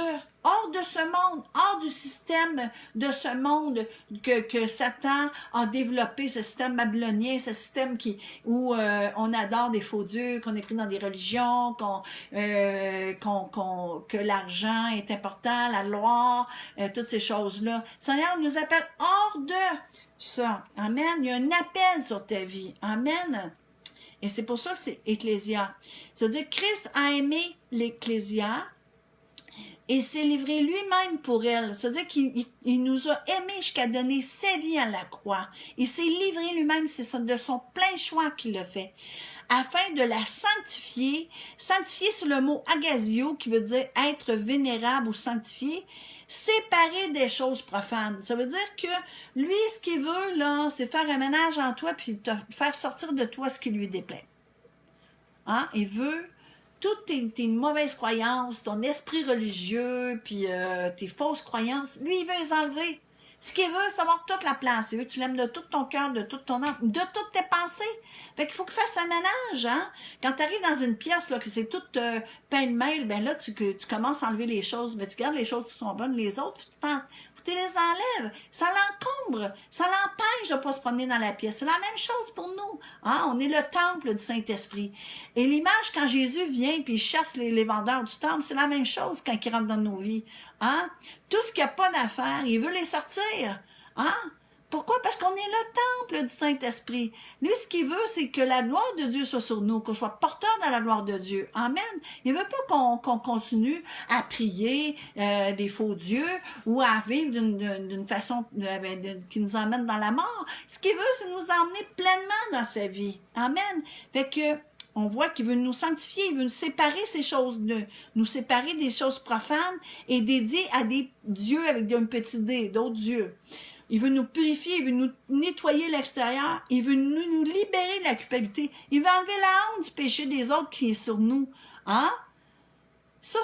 A: ce monde, hors du système de ce monde que Satan a développé, ce système babylonien, ce système où on adore des faux dieux, qu'on est pris dans des religions, que l'argent est important, la gloire, toutes ces choses-là. Le Seigneur nous appelle hors de ça. Amen. Il y a un appel sur ta vie. Amen. Et c'est pour ça que c'est Ecclésia. C'est-à-dire Christ a aimé l'Ecclésia et s'est livré lui-même pour elle. C'est-à-dire qu'il nous a aimés jusqu'à donner sa vie à la croix. Il s'est livré lui-même, c'est de son plein choix qu'il le fait, afin de la sanctifier. Sanctifier, c'est le mot agazio, qui veut dire être vénérable ou sanctifié, séparé des choses profanes. Ça veut dire que lui, ce qu'il veut, là, c'est faire un ménage en toi puis te faire sortir de toi ce qui lui déplaît. Hein? Il veut toutes tes mauvaises croyances, ton esprit religieux, puis tes fausses croyances. Lui, il veut les enlever. Ce qu'il veut, c'est avoir toute la place. Il veut que tu l'aimes de tout ton cœur, de toute ton âme, de toutes tes pensées. Fait qu'il faut qu'il fasse un ménage, hein. Quand tu arrives dans une pièce, là, que c'est tout pêle-mêle, ben là, tu commences à enlever les choses, mais tu gardes les choses qui sont bonnes, les autres, tu les enlèves. Ça l'encombre. Ça l'empêche de pas se promener dans la pièce. C'est la même chose pour nous. Hein? On est le temple du Saint-Esprit. Et l'image, quand Jésus vient puis il chasse les vendeurs du temple, c'est la même chose quand il rentre dans nos vies. Hein? Tout ce qui n'a pas d'affaires, il veut les sortir. Hein? Pourquoi? Parce qu'on est le temple du Saint-Esprit. Lui, ce qu'il veut, c'est que la gloire de Dieu soit sur nous, qu'on soit porteur de la gloire de Dieu. Amen. Il veut pas qu'on continue à prier des faux dieux ou à vivre d'une façon qui nous emmène dans la mort. Ce qu'il veut, c'est nous emmener pleinement dans sa vie. Amen. Fait que on voit qu'il veut nous sanctifier, il veut nous séparer ces choses, nous séparer des choses profanes et dédier à des dieux avec un petit d, d'autres dieux. Il veut nous purifier, il veut nous nettoyer l'extérieur, il veut nous libérer de la culpabilité, il veut enlever la honte du péché des autres qui est sur nous. Hein? Ça,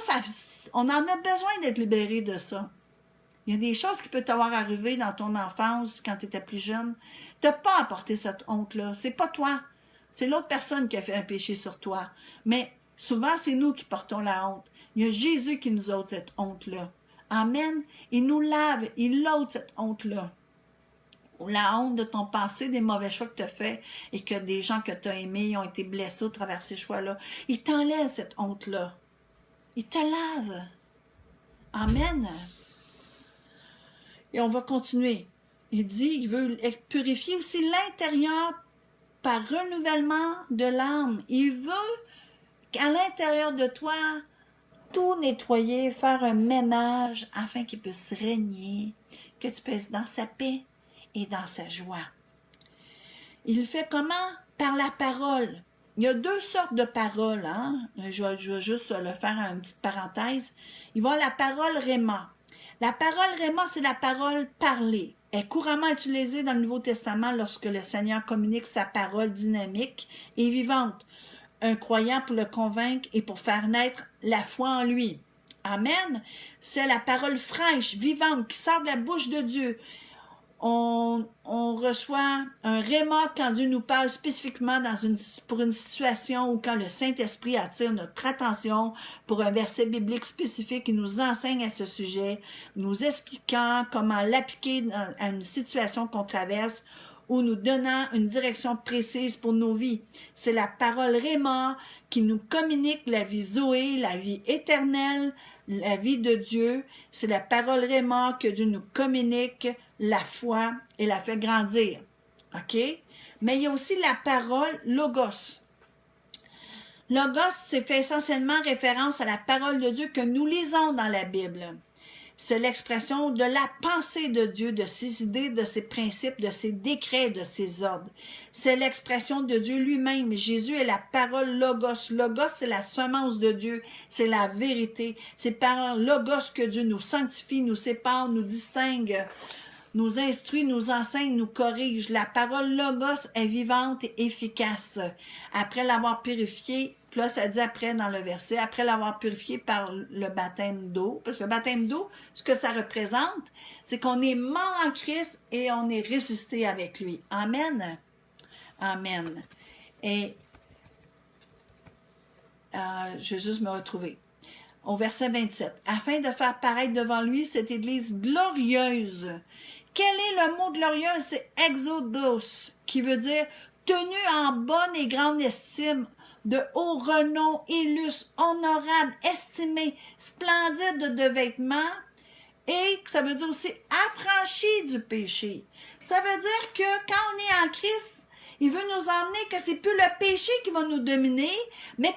A: on en a besoin d'être libéré de ça. Il y a des choses qui peuvent t'avoir arrivé dans ton enfance, quand tu étais plus jeune. Tu n'as pas à porter cette honte-là. C'est pas toi. C'est l'autre personne qui a fait un péché sur toi. Mais souvent, c'est nous qui portons la honte. Il y a Jésus qui nous ôte cette honte-là. Amen. Il nous lave, il ôte cette honte-là. Ou la honte de ton passé, des mauvais choix que tu as faits et que des gens que tu as aimés ont été blessés au travers de ces choix-là. Il t'enlève cette honte-là. Il te lave. Amen. Et on va continuer. Il dit, il veut purifier aussi l'intérieur par renouvellement de l'âme. Il veut qu'à l'intérieur de toi, tout nettoyer, faire un ménage afin qu'il puisse régner, que tu puisses dans sa paix et dans sa joie. Il fait comment? Par la parole. Il y a deux sortes de paroles. Hein? Je vais juste le faire une petite parenthèse. Il va y avoir la parole réma. La parole réma, c'est la parole parlée. Elle est couramment utilisée dans le Nouveau Testament lorsque le Seigneur communique sa parole dynamique et vivante. Un croyant pour le convaincre et pour faire naître la foi en lui. Amen. C'est la parole fraîche, vivante, qui sort de la bouche de Dieu. On reçoit un réma quand Dieu nous parle spécifiquement pour une situation ou quand le Saint-Esprit attire notre attention pour un verset biblique spécifique qui nous enseigne à ce sujet, nous expliquant comment l'appliquer à une situation qu'on traverse ou nous donnant une direction précise pour nos vies. C'est la parole réma qui nous communique la vie Zoé, la vie éternelle, la vie de Dieu. C'est la parole réma que Dieu nous communique la foi et la fait grandir. OK? Mais il y a aussi la parole logos. Logos, c'est fait essentiellement référence à la parole de Dieu que nous lisons dans la Bible. C'est l'expression de la pensée de Dieu, de ses idées, de ses principes, de ses décrets, de ses ordres. C'est l'expression de Dieu lui-même. Jésus est la parole logos. Logos, c'est la semence de Dieu. C'est la vérité. C'est par logos que Dieu nous sanctifie, nous sépare, nous distingue, nous instruit, nous enseigne, nous corrige. La parole logos est vivante et efficace. Après l'avoir purifiée, puis là, ça dit après dans le verset, après l'avoir purifié par le baptême d'eau, parce que le baptême d'eau, ce que ça représente, c'est qu'on est mort en Christ et on est ressuscité avec lui. Amen. Amen. Et je vais juste me retrouver. Au verset 27. Afin de faire paraître devant lui cette église glorieuse. Quel est le mot glorieuse? C'est exodos, qui veut dire tenu en bonne et grande estime, de haut renom, illustre, honorable, estimé, splendide de vêtements, et ça veut dire aussi affranchi du péché. Ça veut dire que quand on est en Christ, il veut nous emmener que c'est plus le péché qui va nous dominer, mais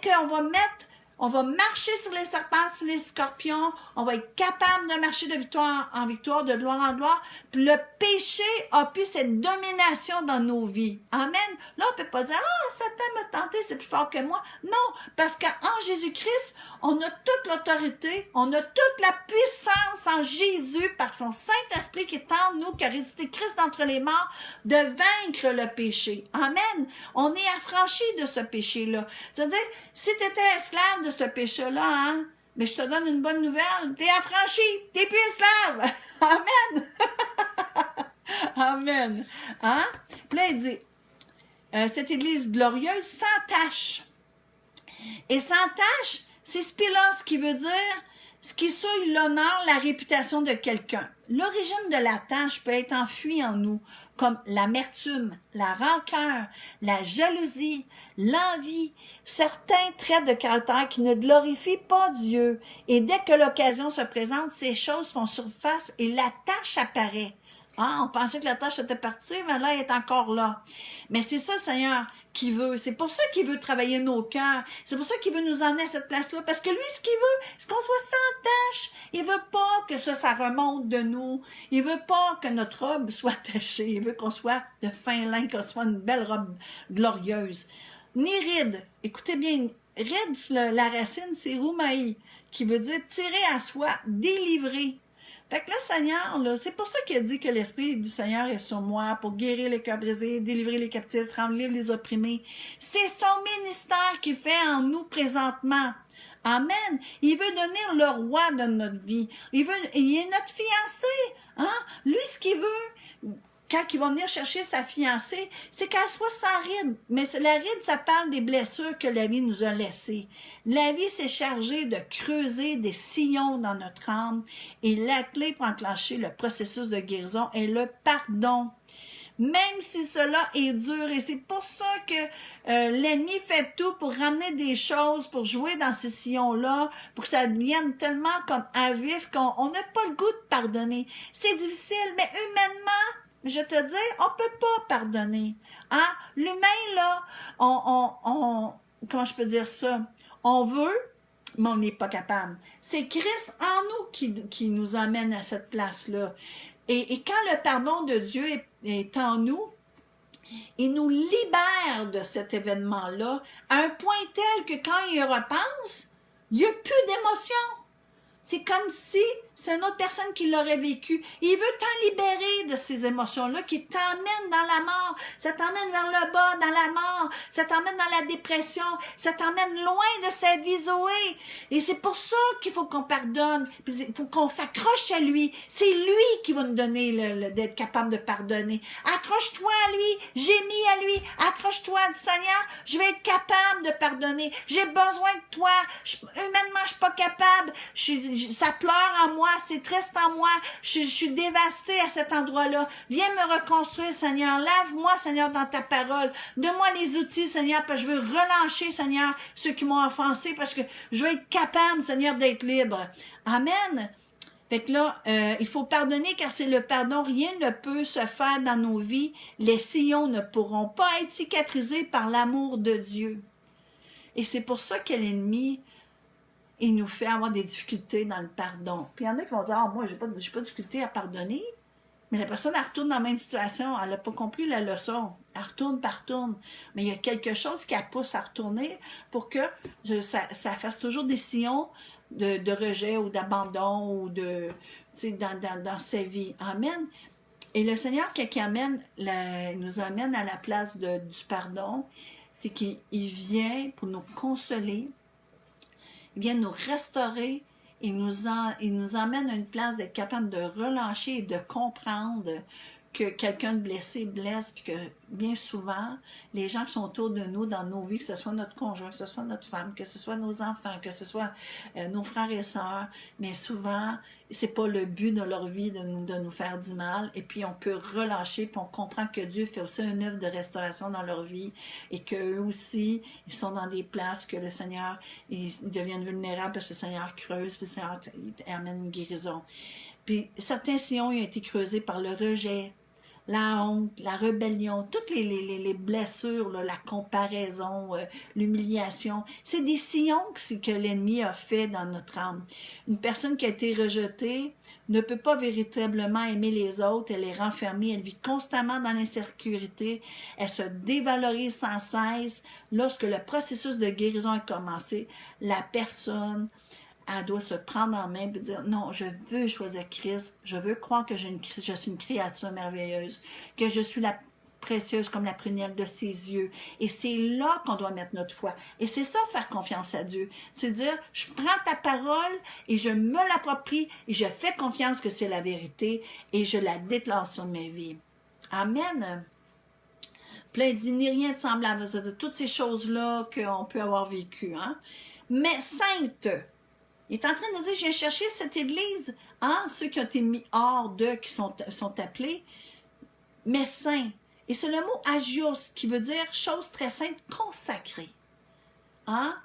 A: on va marcher sur les serpents, sur les scorpions, on va être capable de marcher de victoire en victoire, de gloire en gloire. Puis le péché a plus cette domination dans nos vies. Amen. Là, on peut pas dire, ah, Satan m'a tenté, c'est plus fort que moi. Non, parce qu'en Jésus-Christ, on a toute l'autorité, on a toute la puissance en Jésus par son Saint-Esprit qui est en nous, qui a résisté Christ d'entre les morts, de vaincre le péché. Amen. On est affranchi de ce péché-là. C'est-à-dire, si tu étais esclave de ce péché-là, hein, mais je te donne une bonne nouvelle, t'es affranchi, t'es plus esclave. Amen. Amen. Hein? Puis là, il dit, cette église glorieuse sans tache. Et sans tache, c'est spilos qui veut dire ce qui souille l'honneur, la réputation de quelqu'un. L'origine de la tache peut être enfuie en nous, comme l'amertume, la rancœur, la jalousie, l'envie, certains traits de caractère qui ne glorifient pas Dieu. Et dès que l'occasion se présente, ces choses font surface et la tache apparaît. Ah, on pensait que la tâche était partie, mais là, elle est encore là. Mais c'est ça, Seigneur, qui veut. C'est pour ça qu'il veut travailler nos cœurs. C'est pour ça qu'il veut nous emmener à cette place-là. Parce que lui, ce qu'il veut, c'est qu'on soit sans tâche. Il veut pas que ça remonte de nous. Il veut pas que notre robe soit tachée. Il veut qu'on soit de fin lin, qu'on soit une belle robe glorieuse. Ni ride. Écoutez bien, ride, la racine, c'est roumaï, qui veut dire tirer à soi, délivrer. Fait que le Seigneur, là, c'est pour ça qu'il a dit que l'Esprit du Seigneur est sur moi pour guérir les cœurs brisés, délivrer les captifs, rendre libres les opprimés. C'est son ministère qu'il fait en nous présentement. Amen. Il veut devenir le roi de notre vie. Il est notre fiancé. Hein? Lui, ce qu'il veut, quand il va venir chercher sa fiancée, c'est qu'elle soit sans ride. Mais la ride, ça parle des blessures que la vie nous a laissées. La vie s'est chargée de creuser des sillons dans notre âme et la clé pour enclencher le processus de guérison est le pardon. Même si cela est dur, et c'est pour ça que l'ennemi fait tout pour ramener des choses, pour jouer dans ces sillons-là, pour que ça devienne tellement comme à vif qu'on n'a pas le goût de pardonner. C'est difficile, mais humainement, je te dis, on peut pas pardonner. Hein? L'humain, là, comment je peux dire ça? On veut, mais on n'est pas capable. C'est Christ en nous qui nous amène à cette place-là. Et quand le pardon de Dieu est en nous, il nous libère de cet événement-là à un point tel que quand il y repense, il n'y a plus d'émotion. C'est comme si c'est une autre personne qui l'aurait vécu. Il veut t'en libérer de ces émotions-là qui t'emmènent dans la mort. Ça t'emmène vers le bas, dans la mort. Ça t'emmène dans la dépression. Ça t'emmène loin de sa vie, Zoé. Et c'est pour ça qu'il faut qu'on pardonne. Il faut qu'on s'accroche à lui. C'est lui qui va nous donner d'être capable de pardonner. Accroche-toi à lui. Gémis à lui. Accroche-toi, Seigneur. Je vais être capable de pardonner. J'ai besoin de toi. Humainement, je suis pas capable. Ça pleure en moi. C'est triste en moi, je suis dévastée à cet endroit-là. Viens me reconstruire, Seigneur. Lave-moi, Seigneur, dans ta parole. Donne-moi les outils, Seigneur, parce que je veux relâcher, Seigneur, ceux qui m'ont offensé, parce que je veux être capable, Seigneur, d'être libre. Amen. Fait que là, il faut pardonner, car c'est le pardon. Rien ne peut se faire dans nos vies. Les sillons ne pourront pas être cicatrisés par l'amour de Dieu. Et c'est pour ça que l'ennemi, il nous fait avoir des difficultés dans le pardon. Puis il y en a qui vont dire, moi, j'ai pas de difficulté à pardonner. Mais la personne, elle retourne dans la même situation. Elle n'a pas compris la leçon. Elle retourne, retourne. Mais il y a quelque chose qui la pousse à retourner pour que ça fasse toujours des sillons de rejet ou d'abandon ou dans sa vie. Amen. Et le Seigneur, quand il nous amène à la place du pardon, c'est qu'il vient pour nous consoler. Il vient nous restaurer, il nous emmène à une place d'être capable de relâcher et de comprendre que quelqu'un de blessé blesse, puis que bien souvent, les gens qui sont autour de nous dans nos vies, que ce soit notre conjoint, que ce soit notre femme, que ce soit nos enfants, que ce soit nos frères et sœurs, mais souvent, c'est pas le but de leur vie de nous faire du mal, et puis on peut relâcher, puis on comprend que Dieu fait aussi une œuvre de restauration dans leur vie, et qu'eux aussi, ils sont dans des places que le Seigneur, ils deviennent vulnérables, parce que le Seigneur creuse, puis le Seigneur amène une guérison. Puis certains sillons ont été creusés par le rejet, la honte, la rébellion, toutes les blessures, là, la comparaison, l'humiliation. C'est des sillons que l'ennemi a fait dans notre âme. Une personne qui a été rejetée ne peut pas véritablement aimer les autres, elle est renfermée, elle vit constamment dans l'insécurité, elle se dévalorise sans cesse. Lorsque le processus de guérison a commencé, la personne, elle doit se prendre en main et dire, non, je veux choisir Christ, je veux croire que je suis une créature merveilleuse, que je suis la précieuse comme la prunelle de ses yeux. Et c'est là qu'on doit mettre notre foi. Et c'est ça, faire confiance à Dieu. C'est dire, je prends ta parole et je me l'approprie et je fais confiance que c'est la vérité et je la déclare sur ma vie. Amen. Puis là, il dit, ni rien de semblable. C'est toutes ces choses-là qu'on peut avoir vécues. Hein? Mais sainte, il est en train de dire, je viens chercher cette église, hein, ceux qui ont été mis hors d'eux, qui sont appelés, mais saints. Et c'est le mot agios, qui veut dire chose très sainte, consacrée. Hein?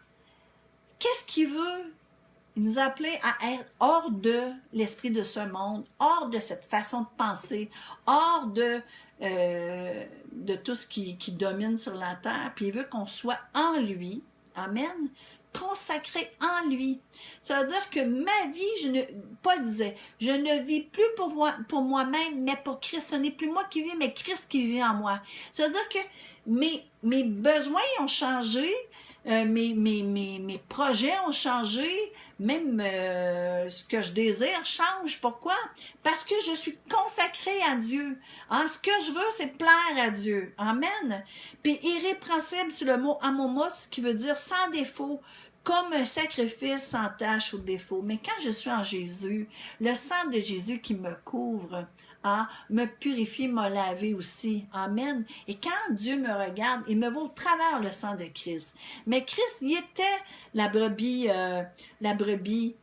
A: Qu'est-ce qu'il veut? Il nous a appelés à être hors de l'esprit de ce monde, hors de cette façon de penser, hors de tout ce qui domine sur la terre, puis il veut qu'on soit en lui. Amen. Consacré en lui. Ça veut dire que ma vie, Paul disait, je ne vis plus pour moi-même, mais pour Christ. Ce n'est plus moi qui vis, mais Christ qui vit en moi. Ça veut dire que mes besoins ont changé, mes projets ont changé, même ce que je désire change. Pourquoi? Parce que je suis consacrée à Dieu. Hein? Ce que je veux, c'est plaire à Dieu. Amen. Puis irrépréhensible, c'est le mot amomos, qui veut dire sans défaut, comme un sacrifice sans tache ou défaut. Mais quand je suis en Jésus, le sang de Jésus qui me couvre, me purifie, m'a lavé aussi. Amen. Et quand Dieu me regarde, il me voit au travers le sang de Christ. Mais Christ, il était la brebis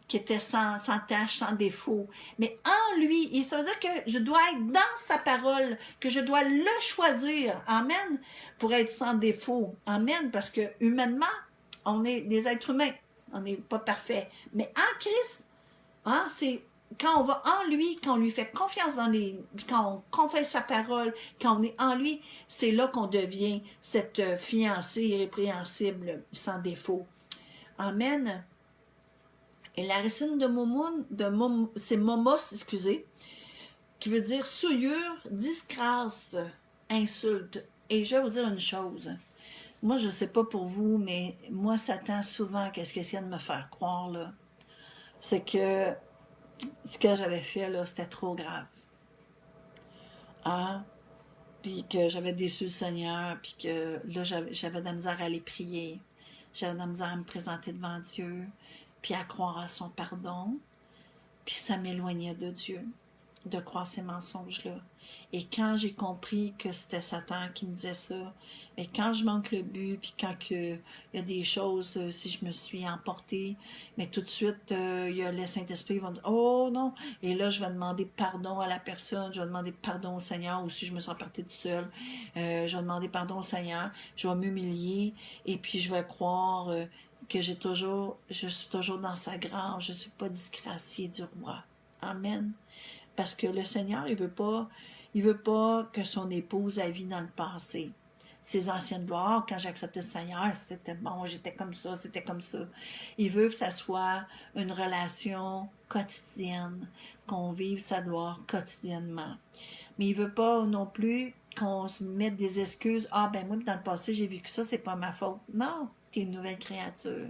A: qui était sans tache, sans défaut. Mais en lui, ça veut dire que je dois être dans sa parole, que je dois le choisir. Amen. Pour être sans défaut. Amen. Parce que humainement, on est des êtres humains. On n'est pas parfait. Mais en Christ, c'est quand on va en lui, quand on lui fait confiance quand on confesse sa parole, quand on est en lui, c'est là qu'on devient cette fiancée irrépréhensible, sans défaut. Amen. Et la racine de c'est momos, excusez, qui veut dire souillure, disgrâce, insulte. Et je vais vous dire une chose. Moi, je ne sais pas pour vous, mais moi, Satan, souvent, qu'est-ce qu'il essaie de me faire croire, là? C'est que ce que j'avais fait, là, c'était trop grave. Puis que j'avais déçu le Seigneur, puis que là, j'avais de la misère à aller prier. J'avais de la misère à me présenter devant Dieu, puis à croire à son pardon. Puis ça m'éloignait de Dieu, de croire ces mensonges-là. Et quand j'ai compris que c'était Satan qui me disait ça, et quand je manque le but, puis quand il y a des choses, si je me suis emportée, mais tout de suite, il y a le Saint-Esprit qui va me dire « Oh non! » Et là, je vais demander pardon à la personne, je vais demander pardon au Seigneur, ou si je me suis emportée toute seule, je vais demander pardon au Seigneur, je vais m'humilier, et puis je vais croire que je suis toujours dans sa grâce, je ne suis pas disgraciée du roi. Amen. Parce que le Seigneur, il veut pas que son épouse a vie dans le passé. Ses anciennes gloires, quand j'ai accepté le Seigneur, c'était bon, j'étais comme ça, c'était comme ça. Il veut que ça soit une relation quotidienne, qu'on vive sa gloire quotidiennement. Mais il veut pas non plus qu'on se mette des excuses. Ah, ben moi, dans le passé, j'ai vécu ça, c'est pas ma faute. Non, t'es une nouvelle créature.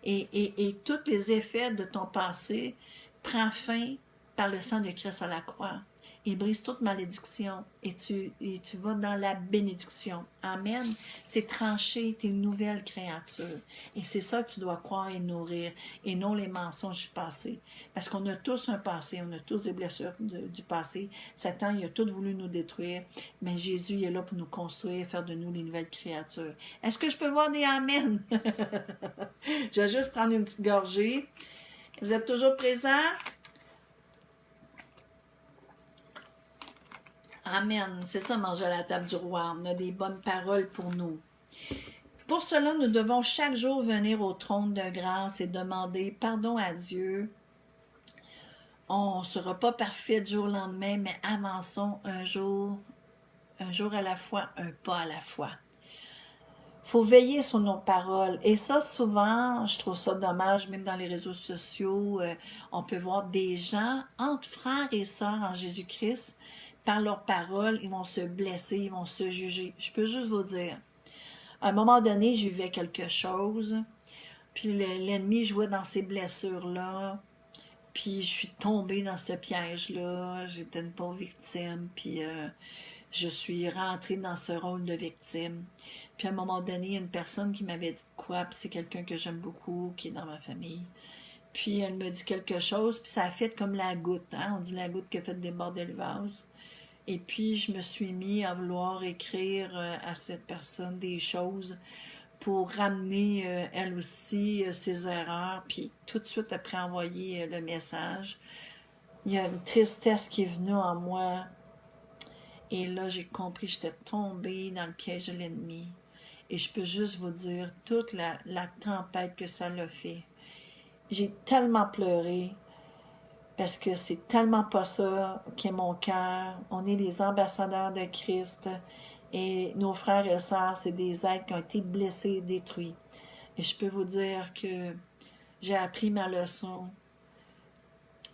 A: Et tous les effets de ton passé prennent fin par le sang de Christ à la croix. Il brise toute malédiction et tu vas dans la bénédiction. Amen. C'est tranché, t'es une nouvelle créature. Et c'est ça que tu dois croire et nourrir, et non les mensonges du passé. Parce qu'on a tous un passé, on a tous des blessures du passé. Satan, il a tout voulu nous détruire, mais Jésus il est là pour nous construire, faire de nous les nouvelles créatures. Est-ce que je peux voir des amen? Je vais juste prendre une petite gorgée. Vous êtes toujours présents? Amen. C'est ça, manger à la table du roi. On a des bonnes paroles pour nous. Pour cela, nous devons chaque jour venir au trône de grâce et demander pardon à Dieu. On ne sera pas parfait du jour au lendemain, mais avançons un jour à la fois, un pas à la fois. Il faut veiller sur nos paroles. Et ça, souvent, je trouve ça dommage, même dans les réseaux sociaux, on peut voir des gens, entre frères et sœurs en Jésus-Christ, par leurs paroles, ils vont se blesser, ils vont se juger. Je peux juste vous dire, à un moment donné, je vivais quelque chose, puis l'ennemi jouait dans ces blessures-là, puis je suis tombée dans ce piège-là, j'étais une pauvre victime, puis je suis rentrée dans ce rôle de victime. Puis à un moment donné, il y a une personne qui m'avait dit quoi, puis c'est quelqu'un que j'aime beaucoup, qui est dans ma famille. Puis elle me dit quelque chose, puis ça a fait comme la goutte, hein? On dit la goutte qui a fait déborder le vase. Et puis, je me suis mis à vouloir écrire à cette personne des choses pour ramener, elle aussi, ses erreurs. Puis, tout de suite après envoyer le message, il y a une tristesse qui est venue en moi. Et là, j'ai compris que j'étais tombée dans le piège de l'ennemi. Et je peux juste vous dire toute la tempête que ça l'a fait. J'ai tellement pleuré. Parce que c'est tellement pas ça qu'est mon cœur. On est les ambassadeurs de Christ. Et nos frères et sœurs, c'est des êtres qui ont été blessés et détruits. Et je peux vous dire que j'ai appris ma leçon.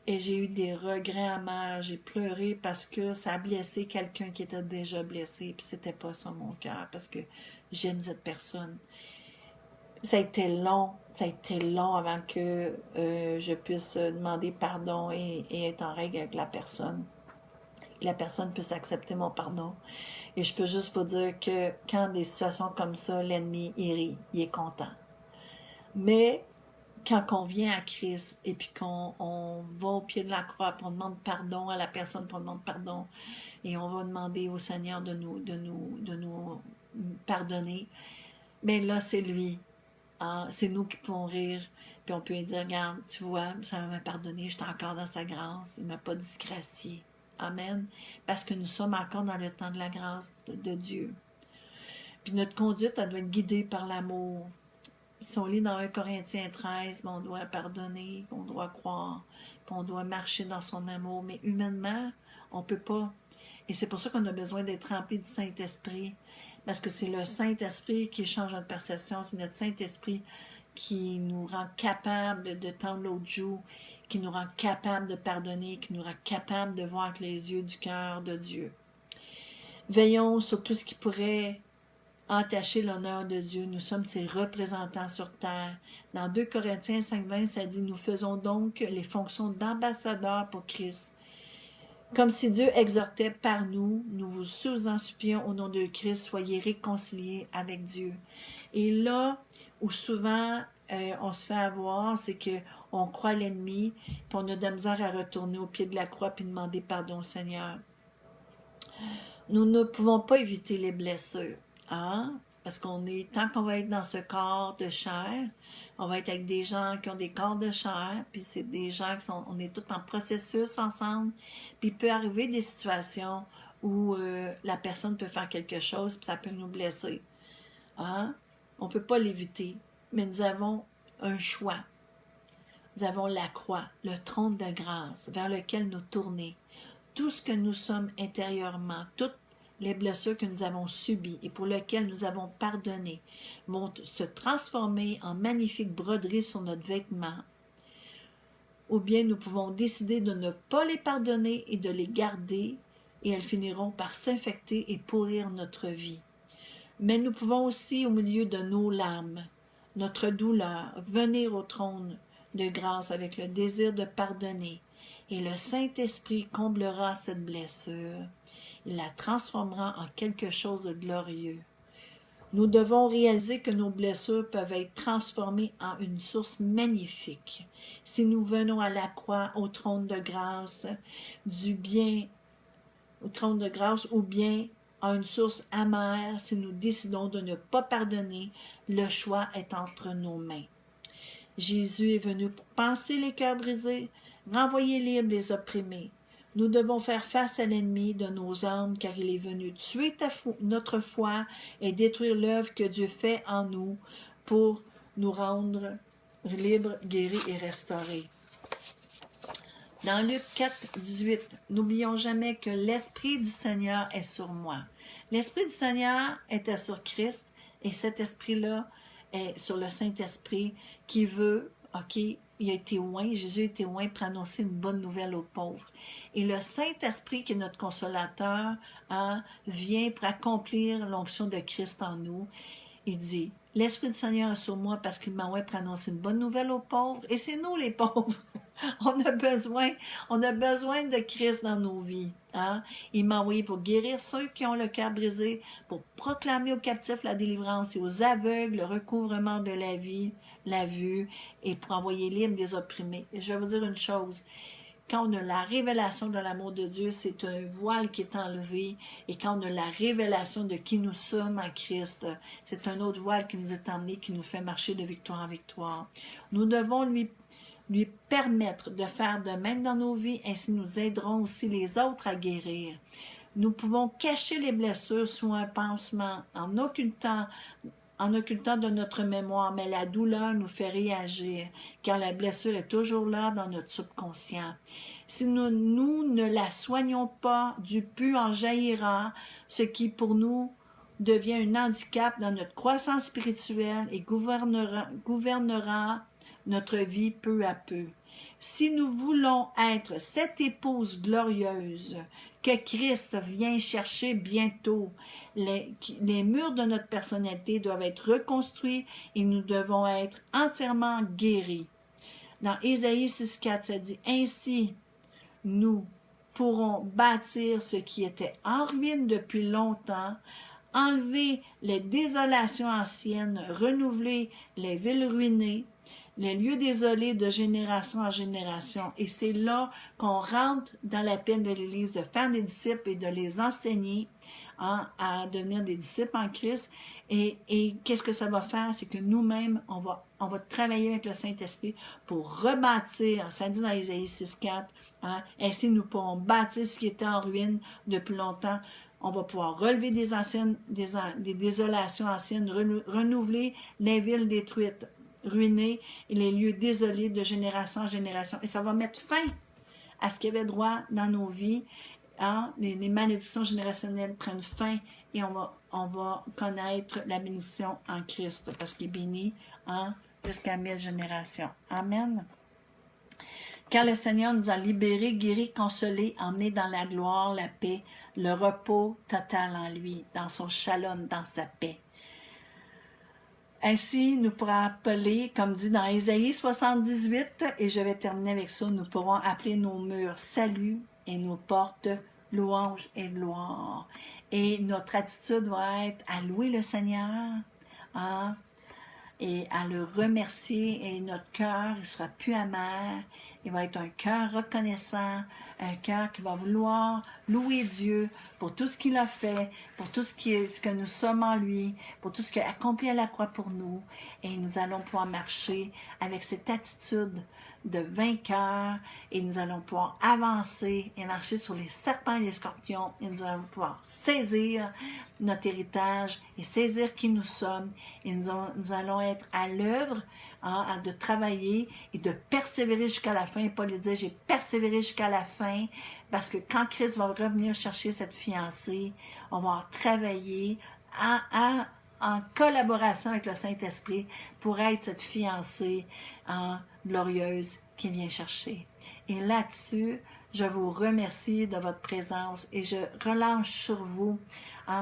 A: Et j'ai eu des regrets amers. J'ai pleuré parce que ça a blessé quelqu'un qui était déjà blessé. Puis c'était pas ça mon cœur. Parce que j'aime cette personne. Ça a été long avant que je puisse demander pardon et être en règle avec la personne. Que la personne puisse accepter mon pardon. Et je peux juste vous dire que quand des situations comme ça, l'ennemi, il rit, il est content. Mais quand on vient à Christ et puis qu'on va au pied de la croix, puis on demande pardon à la personne, puis on demande pardon, et on va demander au Seigneur de nous pardonner, mais là, c'est lui. Hein? C'est nous qui pouvons rire, puis on peut lui dire, regarde, tu vois, ça m'a pardonné, j'étais encore dans sa grâce, il ne m'a pas disgracié. Amen. Parce que nous sommes encore dans le temps de la grâce de Dieu. Puis notre conduite, elle doit être guidée par l'amour. Si on lit dans 1 Corinthiens 13, on doit pardonner, on doit croire, puis on doit marcher dans son amour. Mais humainement, on ne peut pas. Et c'est pour ça qu'on a besoin d'être rempli du Saint-Esprit. Parce que c'est le Saint-Esprit qui change notre perception. C'est notre Saint-Esprit qui nous rend capable de tendre l'autre joue, qui nous rend capable de pardonner, qui nous rend capable de voir avec les yeux du cœur de Dieu. Veillons sur tout ce qui pourrait entacher l'honneur de Dieu. Nous sommes ses représentants sur terre. Dans 2 Corinthiens 5,20, ça dit « Nous faisons donc les fonctions d'ambassadeurs pour Christ. Comme si Dieu exhortait par nous, nous vous en supplions au nom de Christ, soyez réconciliés avec Dieu. » Et là où souvent on se fait avoir, c'est qu'on croit l'ennemi, puis on a de la misère à retourner au pied de la croix puis demander pardon au Seigneur. Nous ne pouvons pas éviter les blessures. Hein? Parce tant qu'on va être dans ce corps de chair, on va être avec des gens qui ont des corps de chair, puis c'est des gens on est tous en processus ensemble, puis il peut arriver des situations où la personne peut faire quelque chose, puis ça peut nous blesser. Hein? On ne peut pas l'éviter, mais nous avons un choix. Nous avons la croix, le trône de grâce, vers lequel nous tourner. Tout ce que nous sommes intérieurement, toutes les blessures que nous avons subies et pour lesquelles nous avons pardonné vont se transformer en magnifiques broderies sur notre vêtement. Ou bien nous pouvons décider de ne pas les pardonner et de les garder, et elles finiront par s'infecter et pourrir notre vie. Mais nous pouvons aussi, au milieu de nos larmes, notre douleur, venir au trône de grâce avec le désir de pardonner, et le Saint-Esprit comblera cette blessure. Il la transformera en quelque chose de glorieux. Nous devons réaliser que nos blessures peuvent être transformées en une source magnifique. Si nous venons à la croix, au trône de grâce, du bien, au trône de grâce, ou bien à une source amère, si nous décidons de ne pas pardonner, le choix est entre nos mains. Jésus est venu pour panser les cœurs brisés, renvoyer libres les opprimés. Nous devons faire face à l'ennemi de nos âmes, car il est venu tuer notre foi et détruire l'œuvre que Dieu fait en nous pour nous rendre libres, guéris et restaurés. Dans Luc 4, 18, n'oublions jamais que l'Esprit du Seigneur est sur moi. L'Esprit du Seigneur était sur Christ et cet Esprit-là est sur le Saint-Esprit qui veut, il a été oint, Jésus a été oint pour annoncer une bonne nouvelle aux pauvres. Et le Saint-Esprit, qui est notre consolateur, vient pour accomplir l'onction de Christ en nous. Il dit, l'Esprit du Seigneur est sur moi parce qu'il m'a oint pour annoncer une bonne nouvelle aux pauvres. Et c'est nous les pauvres. On a besoin de Christ dans nos vies. Hein? Il m'a envoyé pour guérir ceux qui ont le cœur brisé, pour proclamer aux captifs la délivrance et aux aveugles le recouvrement de la vie, la vue, et pour envoyer libre les opprimés. Et je vais vous dire une chose. Quand on a la révélation de l'amour de Dieu, c'est un voile qui est enlevé. Et quand on a la révélation de qui nous sommes en Christ, c'est un autre voile qui nous est emmené, qui nous fait marcher de victoire en victoire. Nous devons lui permettre de faire de même dans nos vies, ainsi nous aiderons aussi les autres à guérir. Nous pouvons cacher les blessures sous un pansement, en occultant de notre mémoire, mais la douleur nous fait réagir, car la blessure est toujours là dans notre subconscient. Si nous ne la soignons pas, du pu en jaillira, ce qui pour nous devient un handicap dans notre croissance spirituelle et gouvernera notre vie peu à peu. Si nous voulons être cette épouse glorieuse que Christ vient chercher bientôt, les murs de notre personnalité doivent être reconstruits et nous devons être entièrement guéris. Dans Ésaïe 6,4, ça dit « Ainsi, nous pourrons bâtir ce qui était en ruine depuis longtemps, enlever les désolations anciennes, renouveler les villes ruinées, les lieux désolés de génération en génération. Et c'est là qu'on rentre dans l'appel de l'Église de faire des disciples et de les enseigner à devenir des disciples en Christ. Et qu'est-ce que ça va faire? C'est que nous-mêmes, on va travailler avec le Saint-Esprit pour rebâtir, ça dit dans Ésaïe 6,4, ainsi nous pourrons bâtir ce qui était en ruine depuis longtemps. On va pouvoir relever des désolations anciennes, renouveler les villes détruites, ruinées et les lieux désolés de génération en génération. Et ça va mettre fin à ce qu'il y avait droit dans nos vies. Les malédictions générationnelles prennent fin et on va connaître la bénédiction en Christ parce qu'il est béni jusqu'à 1000 générations. Amen. Car le Seigneur nous a libérés, guéris, consolés, emmenés dans la gloire, la paix, le repos total en lui, dans son shalom, dans sa paix. Ainsi, nous pourrons appeler, comme dit dans Ésaïe 78, et je vais terminer avec ça, nous pourrons appeler nos murs salut et nos portes louange et gloire. Et notre attitude va être à louer le Seigneur, et à le remercier, et notre cœur il sera plus amer. Il va être un cœur reconnaissant, un cœur qui va vouloir louer Dieu pour tout ce qu'il a fait, pour tout ce que nous sommes en lui, pour tout ce qu'il a accompli à la croix pour nous. Et nous allons pouvoir marcher avec cette attitude de vainqueur et nous allons pouvoir avancer et marcher sur les serpents et les scorpions et nous allons pouvoir saisir notre héritage et saisir qui nous sommes et nous allons être à l'œuvre de travailler et de persévérer jusqu'à la fin. Paul disait, j'ai persévéré jusqu'à la fin parce que quand Christ va revenir chercher cette fiancée, on va travailler en collaboration avec le Saint-Esprit pour être cette fiancée glorieuse qui vient chercher. Et là-dessus, je vous remercie de votre présence et je relâche sur vous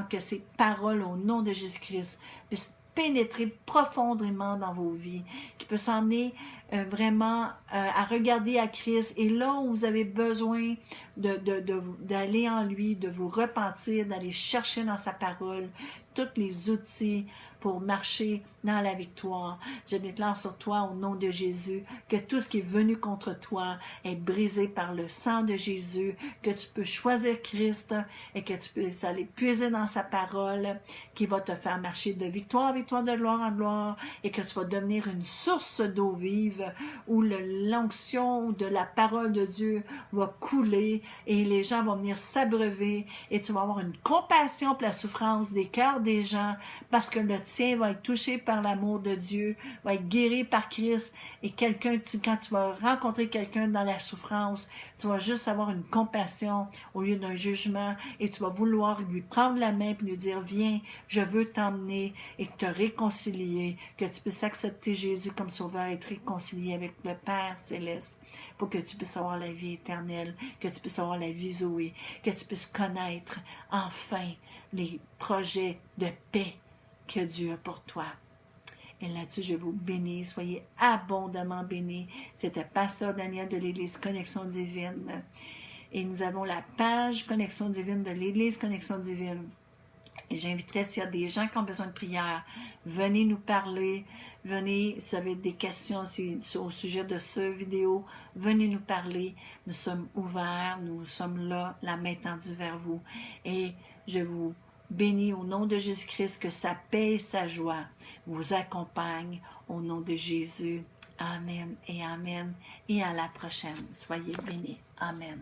A: que ces paroles au nom de Jésus-Christ puissent pénétrer profondément dans vos vies, qui peut s'emmener vraiment à regarder à Christ. Et là où vous avez besoin d'aller en lui, de vous repentir, d'aller chercher dans sa parole tous les outils pour marcher dans la victoire. Je déclare sur toi au nom de Jésus que tout ce qui est venu contre toi est brisé par le sang de Jésus, que tu peux choisir Christ et que tu peux aller puiser dans sa parole qui va te faire marcher de victoire en victoire, de gloire en gloire et que tu vas devenir une source d'eau vive où l'onction de la parole de Dieu va couler et les gens vont venir s'abreuver et tu vas avoir une compassion pour la souffrance des cœurs des gens parce que le tien va être touché par l'amour de Dieu, va être guéri par Christ et quand tu vas rencontrer quelqu'un dans la souffrance, tu vas juste avoir une compassion au lieu d'un jugement et tu vas vouloir lui prendre la main et lui dire viens, je veux t'emmener et te réconcilier, que tu puisses accepter Jésus comme sauveur et être réconcilié avec le Père Céleste pour que tu puisses avoir la vie éternelle, que tu puisses avoir la vie Zoé, que tu puisses connaître enfin les projets de paix que Dieu a pour toi. Et là-dessus, je vous bénis. Soyez abondamment bénis. C'était Pasteur Daniel de l'Église Connexion Divine. Et nous avons la page Connexion Divine de l'Église Connexion Divine. Et j'inviterai s'il y a des gens qui ont besoin de prière, venez nous parler. Venez, si vous avez des questions au sujet de ce vidéo, venez nous parler. Nous sommes ouverts, nous sommes là, la main tendue vers vous. Et je vous bénis au nom de Jésus-Christ, que sa paix et sa joie vous accompagnent au nom de Jésus. Amen et amen. Et à la prochaine. Soyez bénis. Amen.